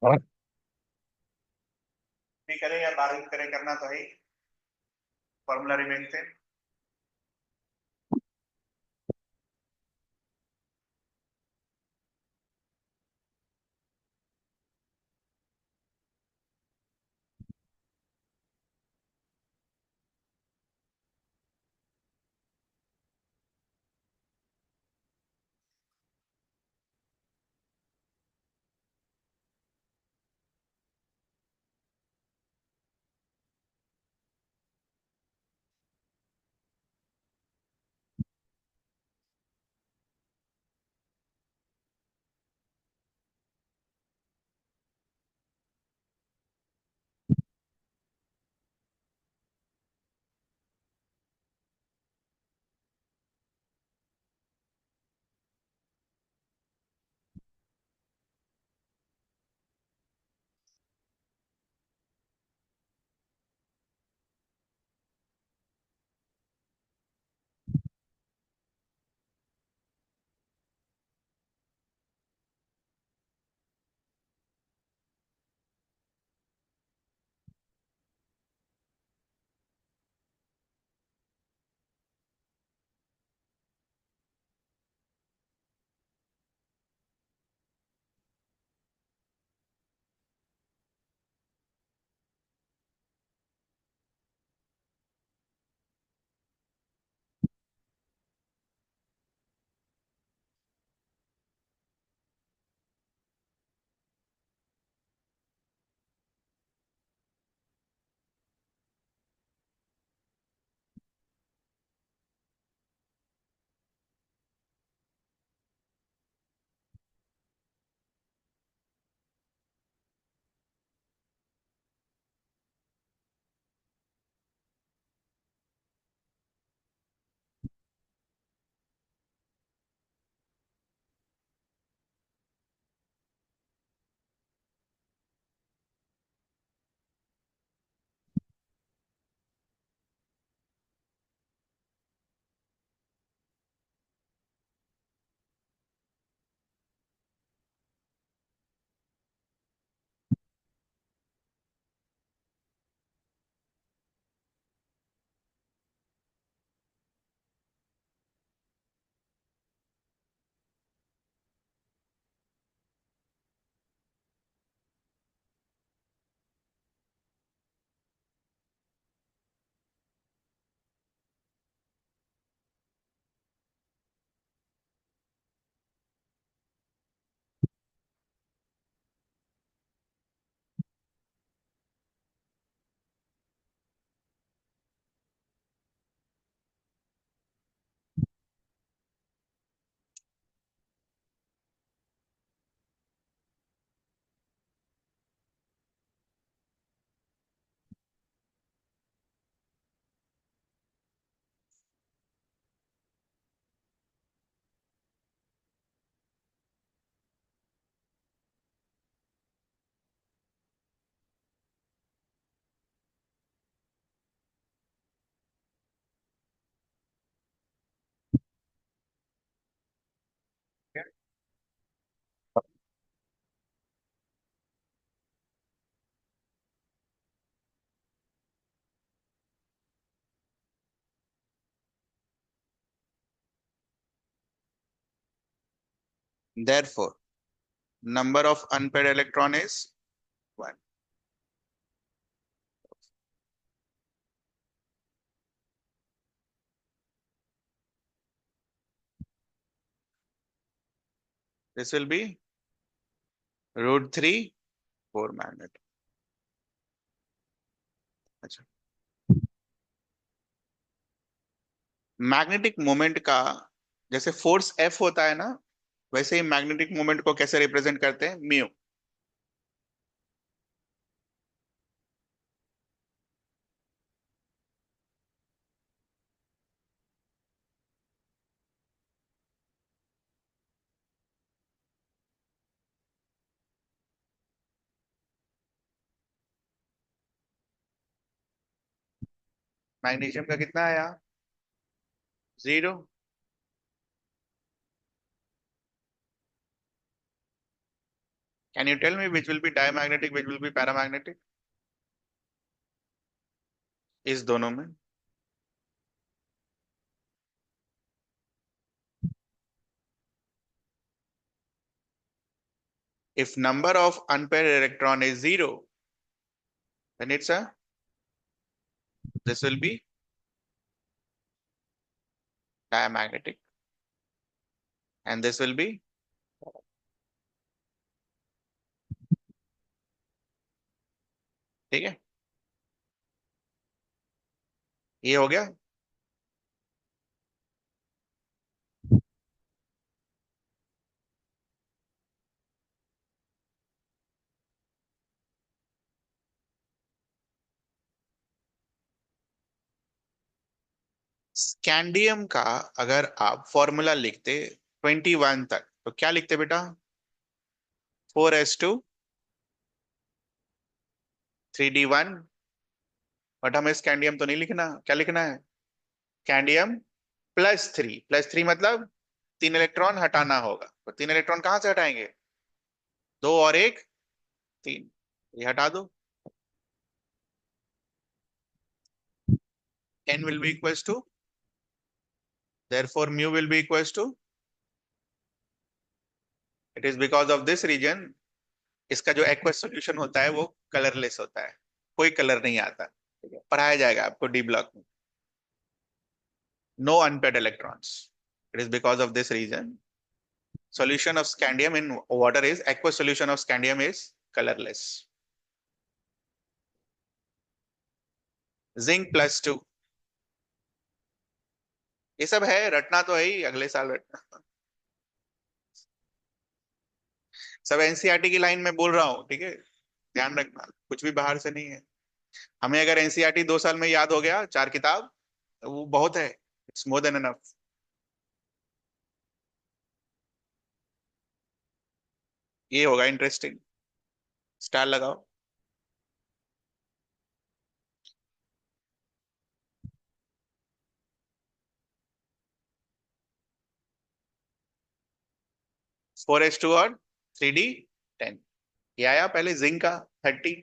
और भी करें या बारहवीं करें, करना तो है। फॉर्मूला रिमेन से Therefore, number of unpaired electron is 1. This will be root 3 4 magnet. अच्छा, मैग्नेटिक मोमेंट का जैसे फोर्स F होता है ना, वैसे ही मैग्नेटिक मोमेंट को कैसे रिप्रेजेंट करते हैं? म्यू। मैग्नीशियम का कितना आया? 0। Can you tell me which will be diamagnetic, which will be paramagnetic? इस दोनों में। If number of unpaired electron is 0, then it's a this will be diamagnetic, and this will be, ठीक है, ये हो गया। स्कैंडियम का अगर आप फॉर्मूला लिखते 21 तक, तो क्या लिखते बेटा? 4s2 3d1। बट हमें स्कैंडियम तो नहीं लिखना, क्या लिखना है? स्कैंडियम +3 मतलब 3 इलेक्ट्रॉन हटाना होगा, तो 3 इलेक्ट्रॉन कहां से हटाएंगे? 2 और 1 3, ये हटा दो। n will be equals to, therefore mu will be equals to, it is because of this region, इसका जो एक्वस सॉल्यूशन होता है वो कलरलेस होता है, कोई कलर नहीं आता। ठीक है, पढ़ाया जाएगा आपको डी ब्लॉक में। No unpaired electrons, it is because of this reason solution of scandium in water is, aqueous solution of scandium is colorless. Zinc +2, ये सब है, रटना तो है ही, अगले साल रटना। सब एनसीईआरटी की लाइन में बोल रहा हूँ, ठीक है, ध्यान रखना, कुछ भी बाहर से नहीं है। हमें अगर एनसीईआरटी 2 साल में याद हो गया 4 किताब, तो वो बहुत है, इट्स मोर देन एनफ। ये होगा इंटरेस्टिंग, स्टार लगाओ। 4s2 और 3d10, ये आया पहले जिंक का 30।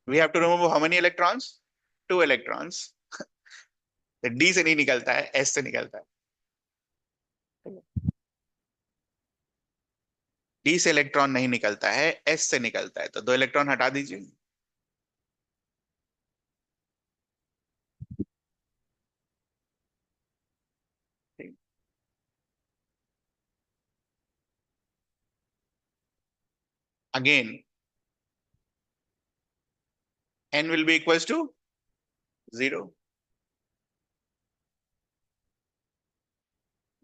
We have to remove how many electrons? 2 electrons. D से नहीं निकलता है, एस से निकलता है। डी से इलेक्ट्रॉन नहीं निकलता है, एस से निकलता है, तो 2 इलेक्ट्रॉन हटा दीजिए। Again n will be equals to 0,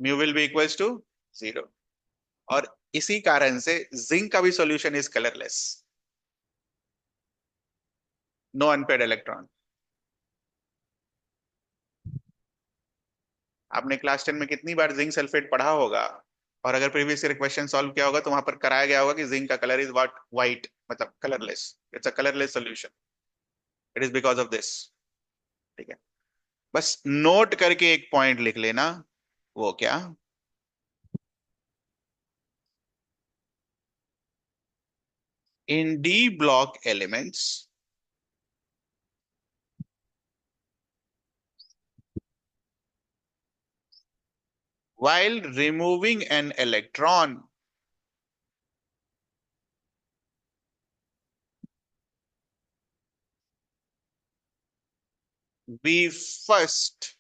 mu will be equals to 0, और इसी कारण से जिंक का भी solution is colourless, no unpaired electron. आपने क्लास 10 में कितनी बार जिंक सल्फेट पढ़ा होगा, और अगर प्रीवियस ईयर क्वेश्चन सॉल्व किया होगा तो वहां पर कराया गया होगा कि जिंक का कलर इज व्हाट? व्हाइट, मतलब colourless. It's a colourless solution, it is because of this. ठीक है, बस नोट करके एक पॉइंट लिख लेना। वो क्या? in D block elements, while removing an electron, we first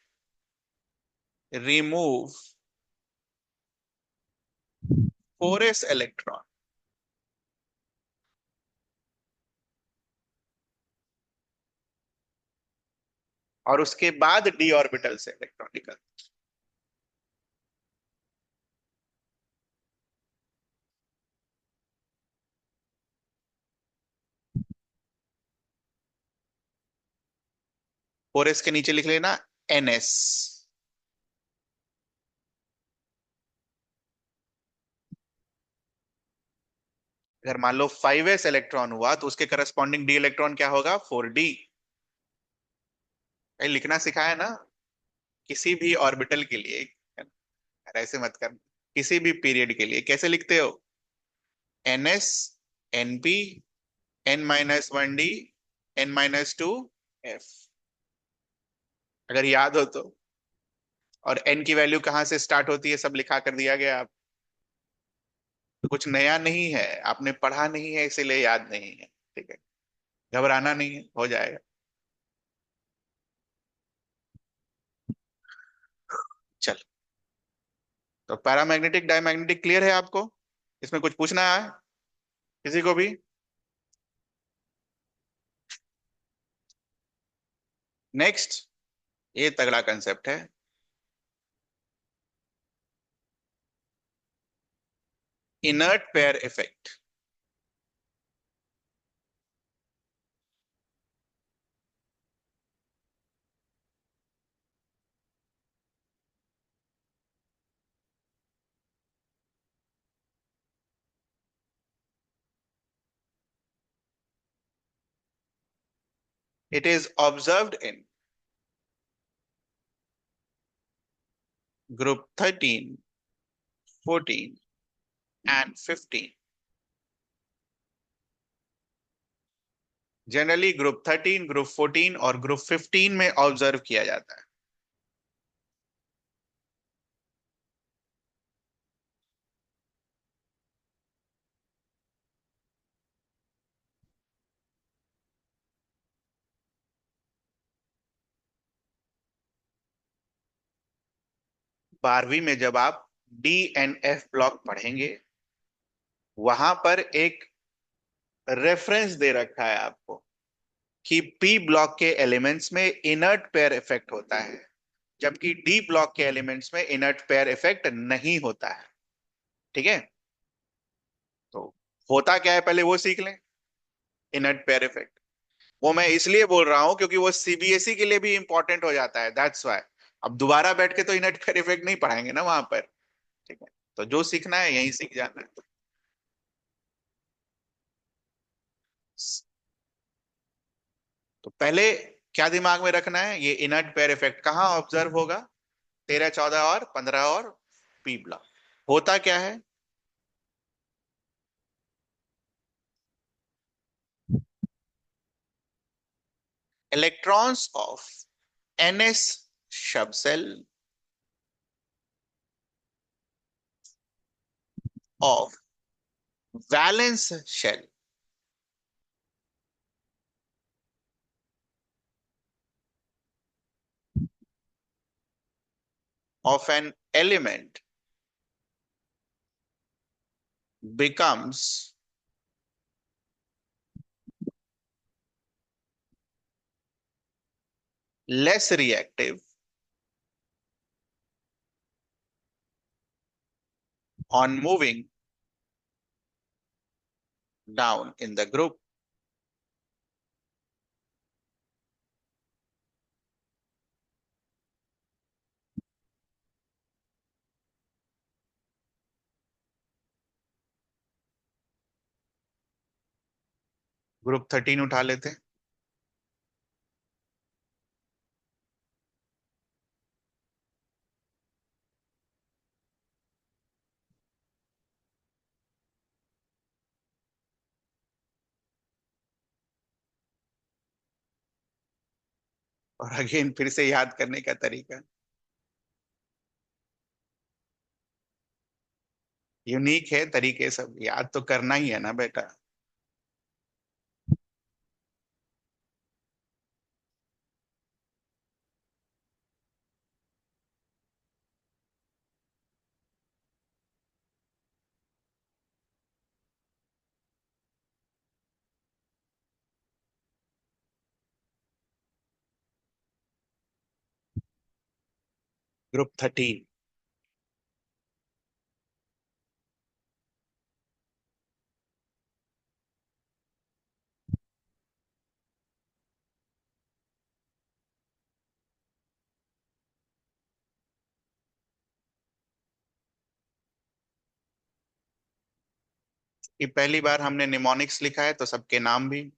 remove 4s electron और उसके बाद d ऑर्बिटल से इलेक्ट्रॉन निकल। 4s के नीचे लिख लेना ns। अगर मान लो 5s इलेक्ट्रॉन हुआ तो उसके करस्पॉन्डिंग डी इलेक्ट्रॉन क्या होगा? 4d। लिखना सिखाया ना किसी भी ऑर्बिटल के लिए। यार ऐसे मत कर। किसी भी पीरियड के लिए कैसे लिखते हो? ns, np, n-1d, n-2f। अगर याद हो तो। और n की वैल्यू कहाँ से स्टार्ट होती है सब लिखा कर दिया गया। आप तो कुछ नया नहीं है, आपने पढ़ा नहीं है इसीलिए याद नहीं है। ठीक है, घबराना नहीं है, हो जाएगा। चल, तो पैरामैग्नेटिक डायमैग्नेटिक क्लियर है आपको? इसमें कुछ पूछना है किसी को भी? नेक्स्ट, ये तगड़ा कंसेप्ट है। Inert pair effect. It is observed in group 13, 14 and 15। Generally group 13, group 14 और ग्रुप 15 में ऑब्जर्व किया जाता है। बारहवीं में जब आप डी एंड एफ ब्लॉक पढ़ेंगे, वहां पर एक रेफरेंस दे रखा है आपको कि पी ब्लॉक के एलिमेंट्स में इनर्ट पेयर इफेक्ट होता है, जबकि डी ब्लॉक के एलिमेंट्स में इनर्ट पेयर इफेक्ट नहीं होता है। ठीक है, तो होता क्या है पहले वो सीख लें। इनर्ट पेयर इफेक्ट वो मैं इसलिए बोल रहा हूं क्योंकि वो सीबीएसई के लिए भी इंपॉर्टेंट हो जाता है, दैट्स वाई। अब दोबारा बैठ के तो इनर्ट पेयर इफेक्ट नहीं पढ़ाएंगे ना वहां पर। ठीक है, तो जो सीखना है यहीं सीख जाना है। तो पहले क्या दिमाग में रखना है, ये इनर्ट पेयर इफेक्ट कहाँ ऑब्जर्व होगा? 13, 14 और 15 और पी ब्लॉक। होता क्या है? Electrons of ns subshell of valence shell of an element becomes less reactive on moving down in the group। Group 13 उठा लेते हैं। और अगेन फिर से याद करने का तरीका यूनिक है, तरीके सब याद तो करना ही है ना बेटा। ग्रुप 13। ये पहली बार हमने निमोनिक्स लिखा है तो सबके नाम भी।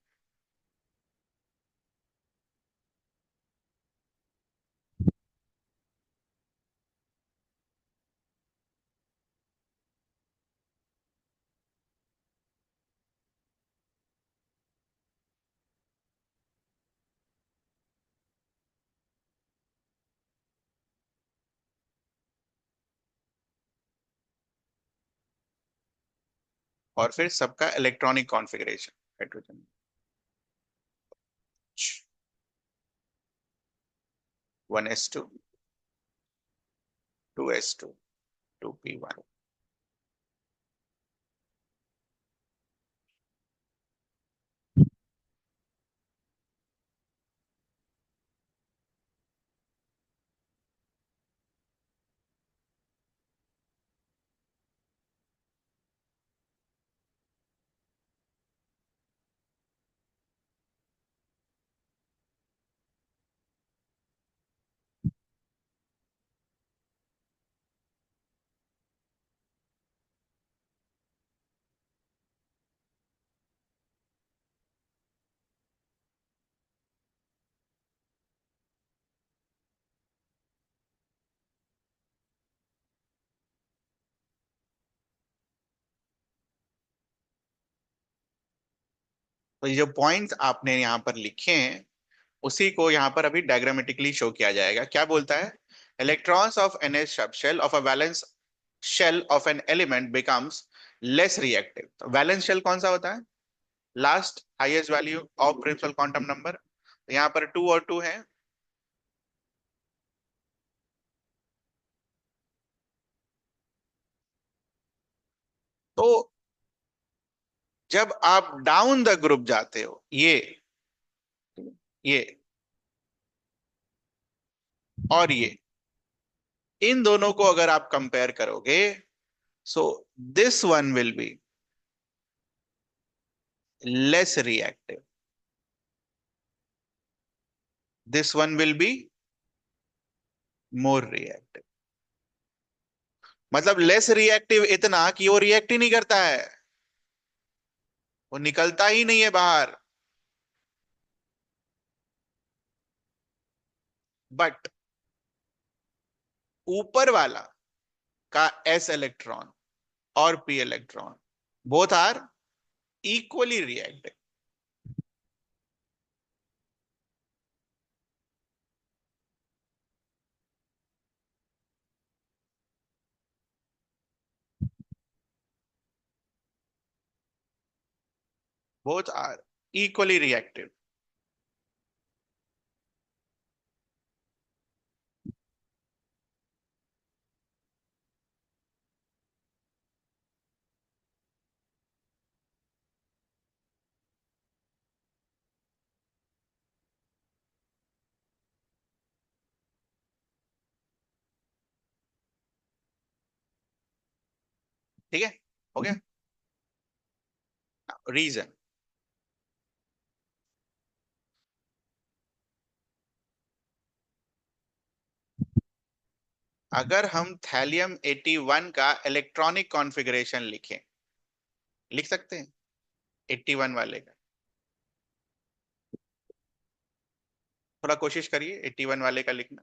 और फिर सबका electronic configuration hydrogen. 1s2, 2s2, 2p1। तो ये जो पॉइंट्स आपने यहाँ पर लिखे हैं उसी को यहाँ पर अभी डायग्रामेटिकली शो किया जाएगा। क्या बोलता है? Electrons of NH subshell of a valence shell of an element becomes less reactive. तो वैलेंस शेल कौन सा होता है? Last highest value of principal quantum number. यहाँ पर 2 और 2 है। तो जब आप डाउन द ग्रुप जाते हो, ये और ये, इन दोनों को अगर आप कंपेयर करोगे, so this one will be less reactive, this one will be more reactive. मतलब लेस रिएक्टिव इतना कि वो रिएक्ट ही नहीं करता है, वो निकलता ही नहीं है बाहर। बट ऊपर वाला का S इलेक्ट्रॉन और P electron both are equally reactive. Both are equally reactive. ठीक है, हो गया। रीजन, अगर हम थैलियम 81 का इलेक्ट्रॉनिक कॉन्फ़िगरेशन लिखें, लिख सकते हैं 81 वाले का? थोड़ा कोशिश करिए 81 वाले का लिखना।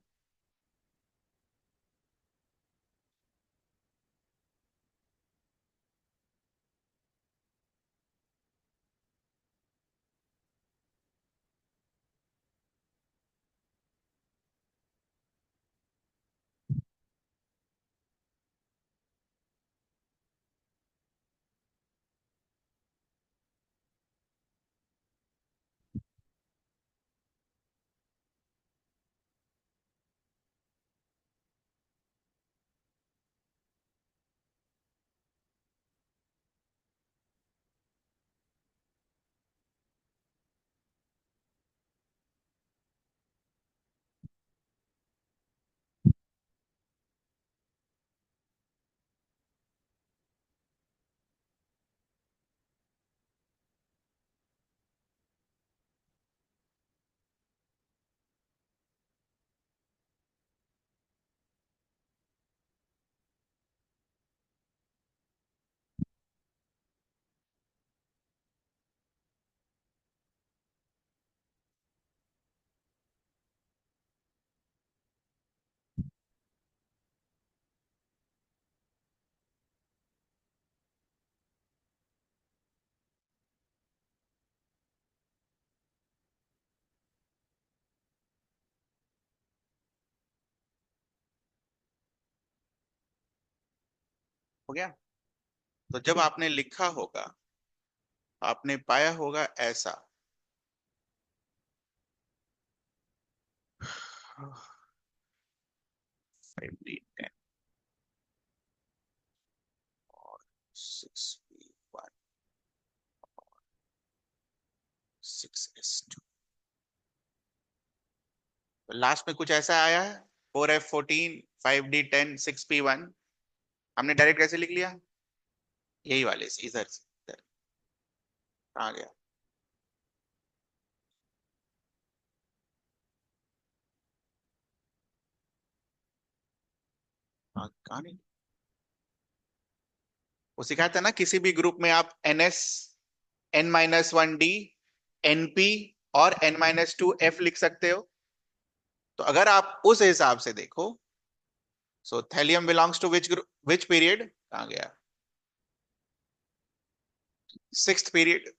हो गया। तो जब आपने लिखा होगा, आपने पाया होगा ऐसा, 5D10 और 6P1 6S2, लास्ट में कुछ ऐसा आया है, 4F14 5D10 6P1। हमने डायरेक्ट कैसे लिख लिया, यही वाले से, इधर से इधर आ गया। कहानी वो सिखाया था ना, किसी भी ग्रुप में आप NS N-1D NP और N-2F लिख सकते हो। तो अगर आप उस हिसाब से देखो, so thallium belongs to which group, which period, कहाँ गया, सिक्स्थ पीरियड।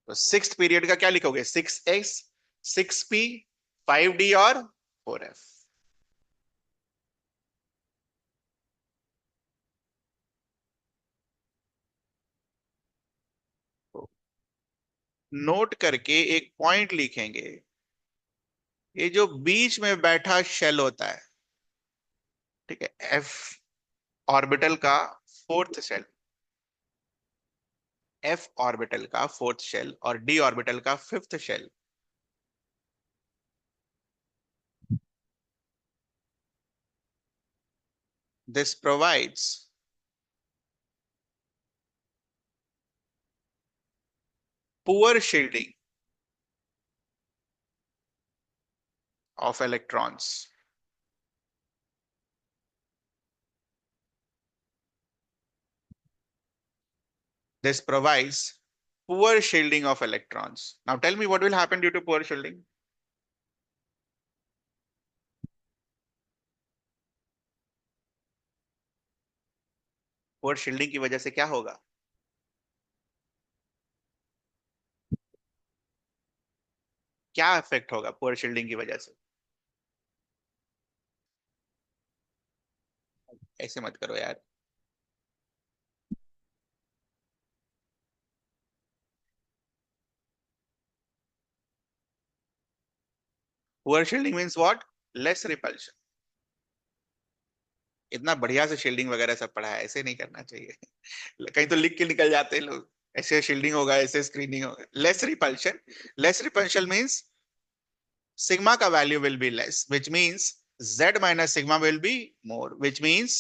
तो सिक्स्थ पीरियड का क्या लिखोगे, 6S 6P 5D और 4F। नोट करके एक पॉइंट लिखेंगे, ये जो बीच में बैठा शेल होता है, ठीक है, F ऑर्बिटल का फोर्थ शेल, F ऑर्बिटल का फोर्थ शेल और D ऑर्बिटल का fifth shell, this provides poor shielding of electrons. This provides poor shielding of electrons. Now tell me what will happen due to poor shielding. Poor shielding की वजह से क्या होगा, क्या इफेक्ट होगा poor shielding की वजह से, ऐसे मत करो यार। Poor shielding means what, less repulsion। इतना बढ़िया से शील्डिंग वगैरह सब पढ़ा है, ऐसे नहीं करना चाहिए। कहीं तो लिख के निकल जाते हैं लोग, ऐसे शील्डिंग होगा, ऐसे स्क्रीनिंग होगा, less repulsion. Less repulsion means sigma का value will be less, which means z minus sigma will be more, which means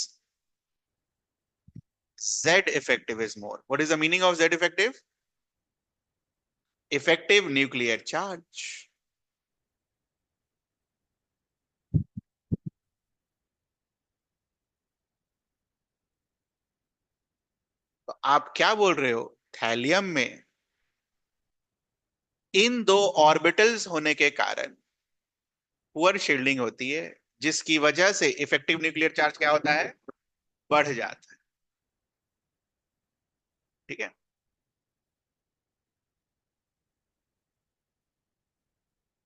z effective is more. What is the meaning of z effective? Effective nuclear charge। तो आप क्या बोल रहे हो, थैलियम में इन दो ऑर्बिटल्स होने के कारण पुअर शील्डिंग होती है, जिसकी वजह से इफेक्टिव न्यूक्लियर चार्ज क्या होता है, बढ़ जाता है। ठीक है,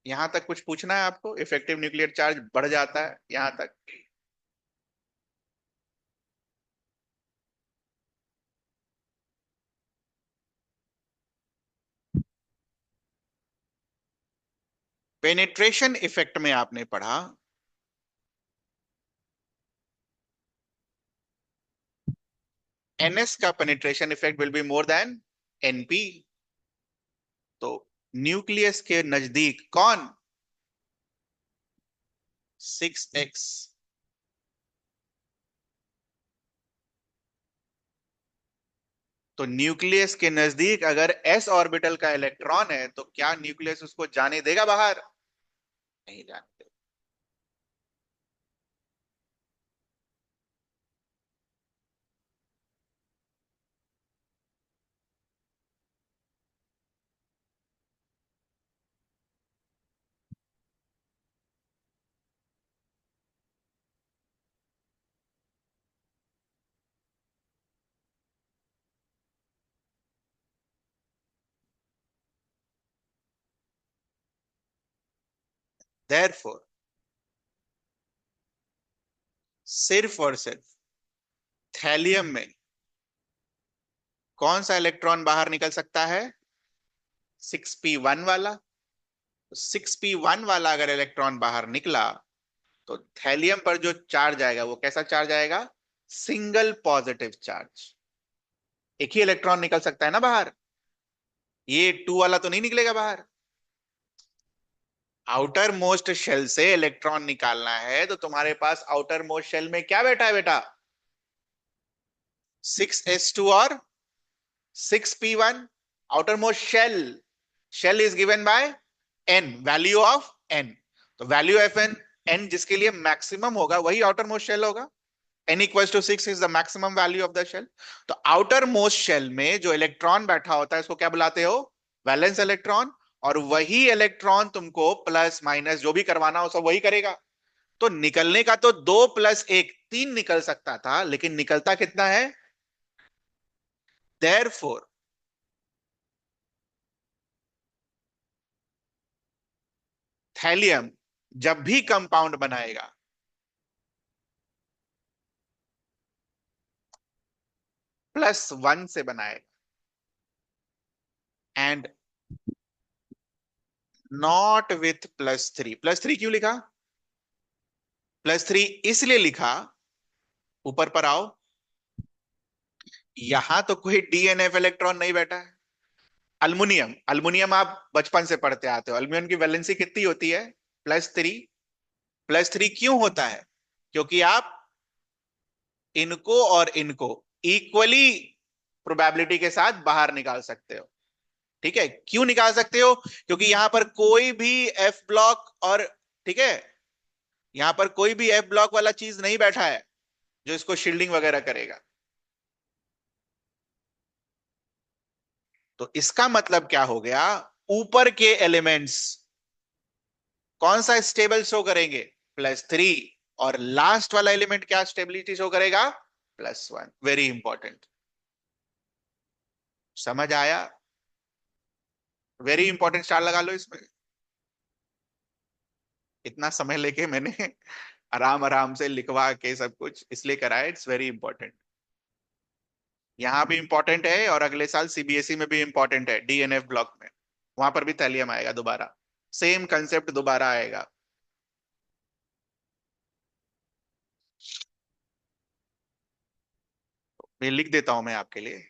यहां तक कुछ पूछना है आपको, इफेक्टिव न्यूक्लियर चार्ज बढ़ जाता है यहां तक। पेनिट्रेशन इफेक्ट में आपने पढ़ा, NS का penetration effect will be more than NP। तो न्यूक्लियस के नजदीक कौन, 6x। तो न्यूक्लियस के नजदीक अगर s ऑर्बिटल का इलेक्ट्रॉन है, तो क्या न्यूक्लियस उसको जाने देगा बाहर, नहीं जाने देगा। Therefore सिर्फ और सिर्फ थैलियम में कौन सा इलेक्ट्रॉन बाहर निकल सकता है? 6p1 वाला। 6p1 वाला अगर इलेक्ट्रॉन बाहर निकला तो थैलियम पर जो चार्ज आएगा वो कैसा चार्ज आएगा? Single positive charge. एक ही इलेक्ट्रॉन निकल सकता है ना बाहर, ये 2 वाला तो नहीं निकलेगा बाहर। आउटर मोस्ट शेल से इलेक्ट्रॉन निकालना है तो तुम्हारे पास आउटर मोस्ट शेल में क्या बैठा है बेटा? 6s2 और 6p1। Outermost shell, shell is given by n, value of n। तो वैल्यू ऑफ n, n जिसके लिए मैक्सिमम होगा वही आउटर मोस्ट शेल होगा। n equals to 6 is the maximum value of the shell. तो आउटर मोस्ट शेल में जो इलेक्ट्रॉन बैठा होता है उसको क्या बुलाते हो? Valence electron. और वही इलेक्ट्रॉन तुमको प्लस माइनस जो भी करवाना हो सब वही करेगा। तो निकलने का तो 2 + 1 3 निकल सकता था, लेकिन निकलता कितना है? देयरफॉर थैलियम जब भी कंपाउंड बनाएगा +1 से बनाएगा, एंड नॉट विथ +3। +3 क्यों लिखा? +3 इसलिए लिखा, ऊपर पर आओ, यहां तो कोई डीएनएफ इलेक्ट्रॉन नहीं बैठा है। अल्मुनियम, अल्मुनियम आप बचपन से पढ़ते आते हो, अल्मुनियम की वैलेंसी कितनी होती है? +3। +3 क्यों होता है? क्योंकि आप इनको और इनको इक्वली प्रोबेबिलिटी के साथ बाहर निकाल सकते हो। ठीक है, क्यों निकाल सकते हो? क्योंकि यहां पर कोई भी एफ ब्लॉक और, ठीक है, यहां पर कोई भी एफ ब्लॉक वाला चीज नहीं बैठा है जो इसको शील्डिंग वगैरह करेगा। तो इसका मतलब क्या हो गया? ऊपर के एलिमेंट्स कौन सा स्टेबल शो करेंगे? +3। और लास्ट वाला एलिमेंट क्या स्टेबिलिटी शो करेगा? +1। Very important. समझ आया? वेरी इंपॉर्टेंट स्टार लगा लो इसमें। इतना समय लेके मैंने आराम आराम से लिखवा के सब कुछ इसलिए करा है, इट्स वेरी इंपॉर्टेंट। यहाँ भी इंपॉर्टेंट है और अगले साल सीबीएसई में भी इंपॉर्टेंट है, डीएनएफ ब्लॉक में। वहां पर भी थैलियम आएगा दोबारा, सेम कंसेप्ट दोबारा आएगा। मैं लिख देता हूं मैं आपके लिए।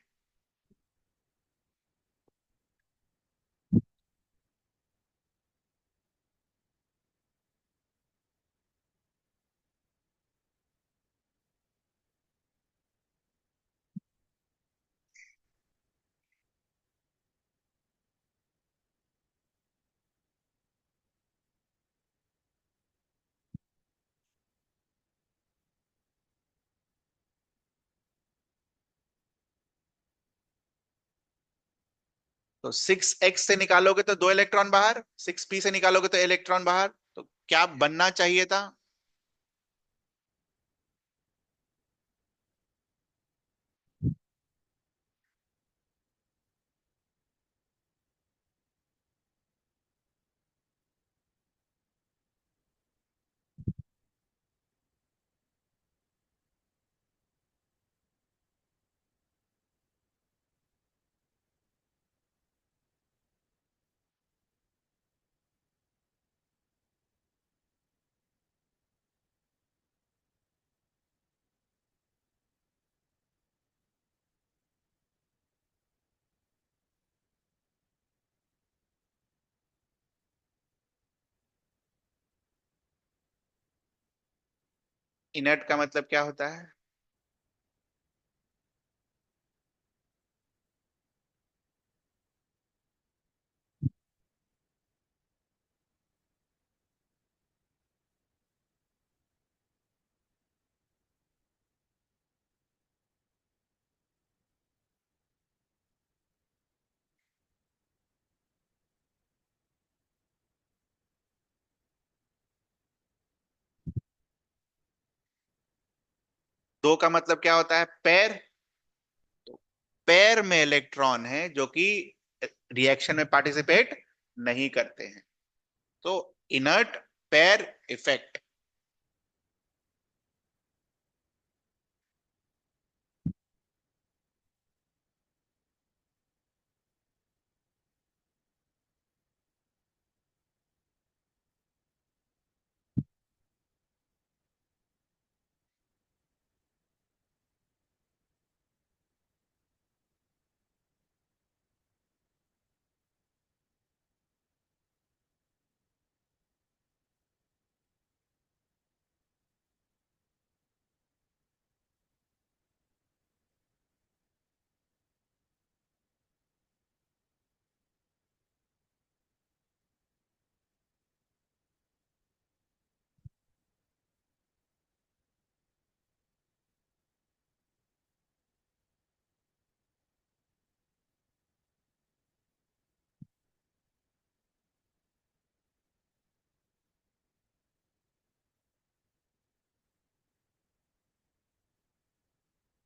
तो 6x से निकालोगे तो 2 इलेक्ट्रॉन बाहर, 6p से निकालोगे तो इलेक्ट्रॉन बाहर। तो क्या बनना चाहिए था? इनर्ट का मतलब क्या होता है? दो का मतलब क्या होता है? पैर। पैर में इलेक्ट्रॉन है जो कि रिएक्शन में पार्टिसिपेट नहीं करते हैं। तो इनर्ट पैर effect.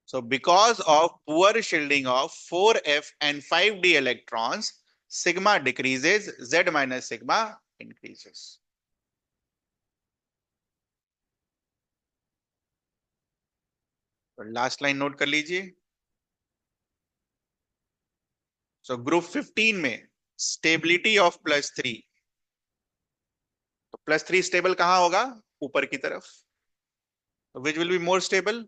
So because of poor shielding of 4f and 5d electrons, sigma decreases, z minus sigma increases. तो लास्ट लाइन नोट कर लीजिए. सो ग्रुप 15 में स्टेबिलिटी ऑफ +3. तो +3 स्टेबल कहां होगा? ऊपर की तरफ. विच will be more stable?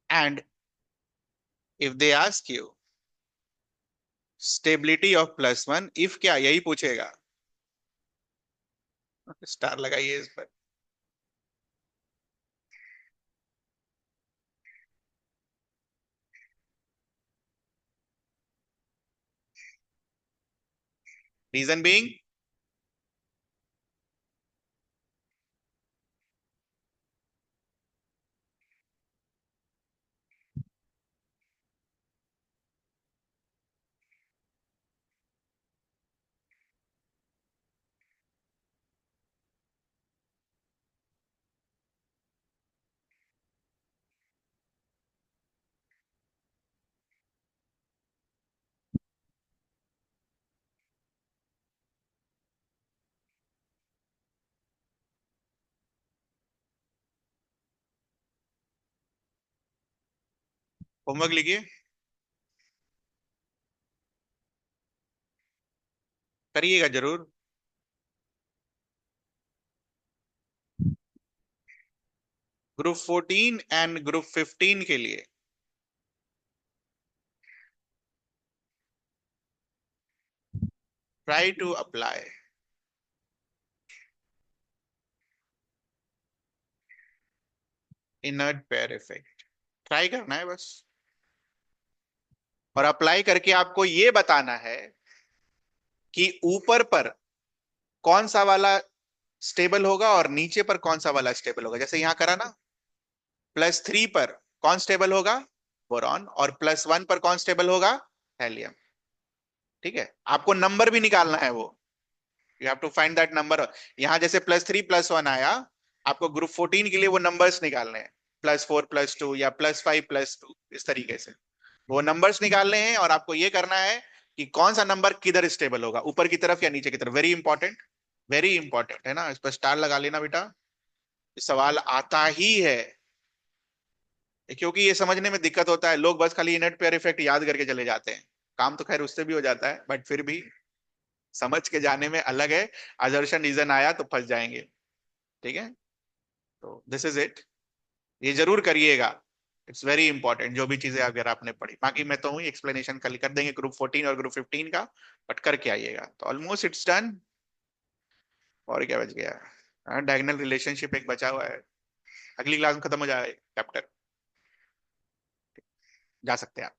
And if they ask you stability of +1, if क्या यही पूछेगा. स्टार लगाइए इस पर. रीजन बीइंग होमवर्क लिखिए, करिएगा जरूर. ग्रुप 14 एंड ग्रुप 15 के लिए try to apply inert pair effect. Try करना है बस. और अप्लाई करके आपको ये बताना है कि ऊपर पर कौन सा वाला स्टेबल होगा और नीचे पर कौन सा वाला स्टेबल होगा. जैसे यहां करा ना, +3 पर कौन स्टेबल होगा? बोरॉन. और +1 पर कौन स्टेबल होगा? हेलियम. ठीक है, आपको नंबर भी निकालना है वो. You have to find that number. यहाँ जैसे +3 +1 आया, आपको ग्रुप 14 के लिए वो नंबर्स निकालने हैं. +4 +2 या +5 +2, इस तरीके से वो नंबर्स निकालने हैं. और आपको ये करना है कि कौन सा नंबर किधर स्टेबल होगा, ऊपर की तरफ या नीचे की तरफ. वेरी इंपॉर्टेंट, वेरी इंपॉर्टेंट है ना. इस पर स्टार लगा लेना बेटा. सवाल आता ही है, क्योंकि ये समझने में दिक्कत होता है. लोग बस खाली इनर्ट पेयर इफेक्ट याद करके चले जाते हैं. काम तो खैर उससे भी हो जाता है, बट फिर भी समझ के जाने में अलग है. अजर्शन रीजन आया तो फंस जाएंगे. ठीक है, तो दिस इज इट. ये जरूर करिएगा. इट्स वेरी इंपॉर्टेंट जो भी चीजें अगर आपने पढ़ी. बाकी मैं तो हूँ, एक्सप्लेनेशन कल कर देंगे ग्रुप 14 और ग्रुप 15 का. बट करके आइएगा. तो ऑलमोस्ट इट्स डन. और क्या बच गया? डायगोनल रिलेशनशिप एक बचा हुआ है. अगली क्लास में खत्म हो जाए चैप्टर. जा सकते हैं आप.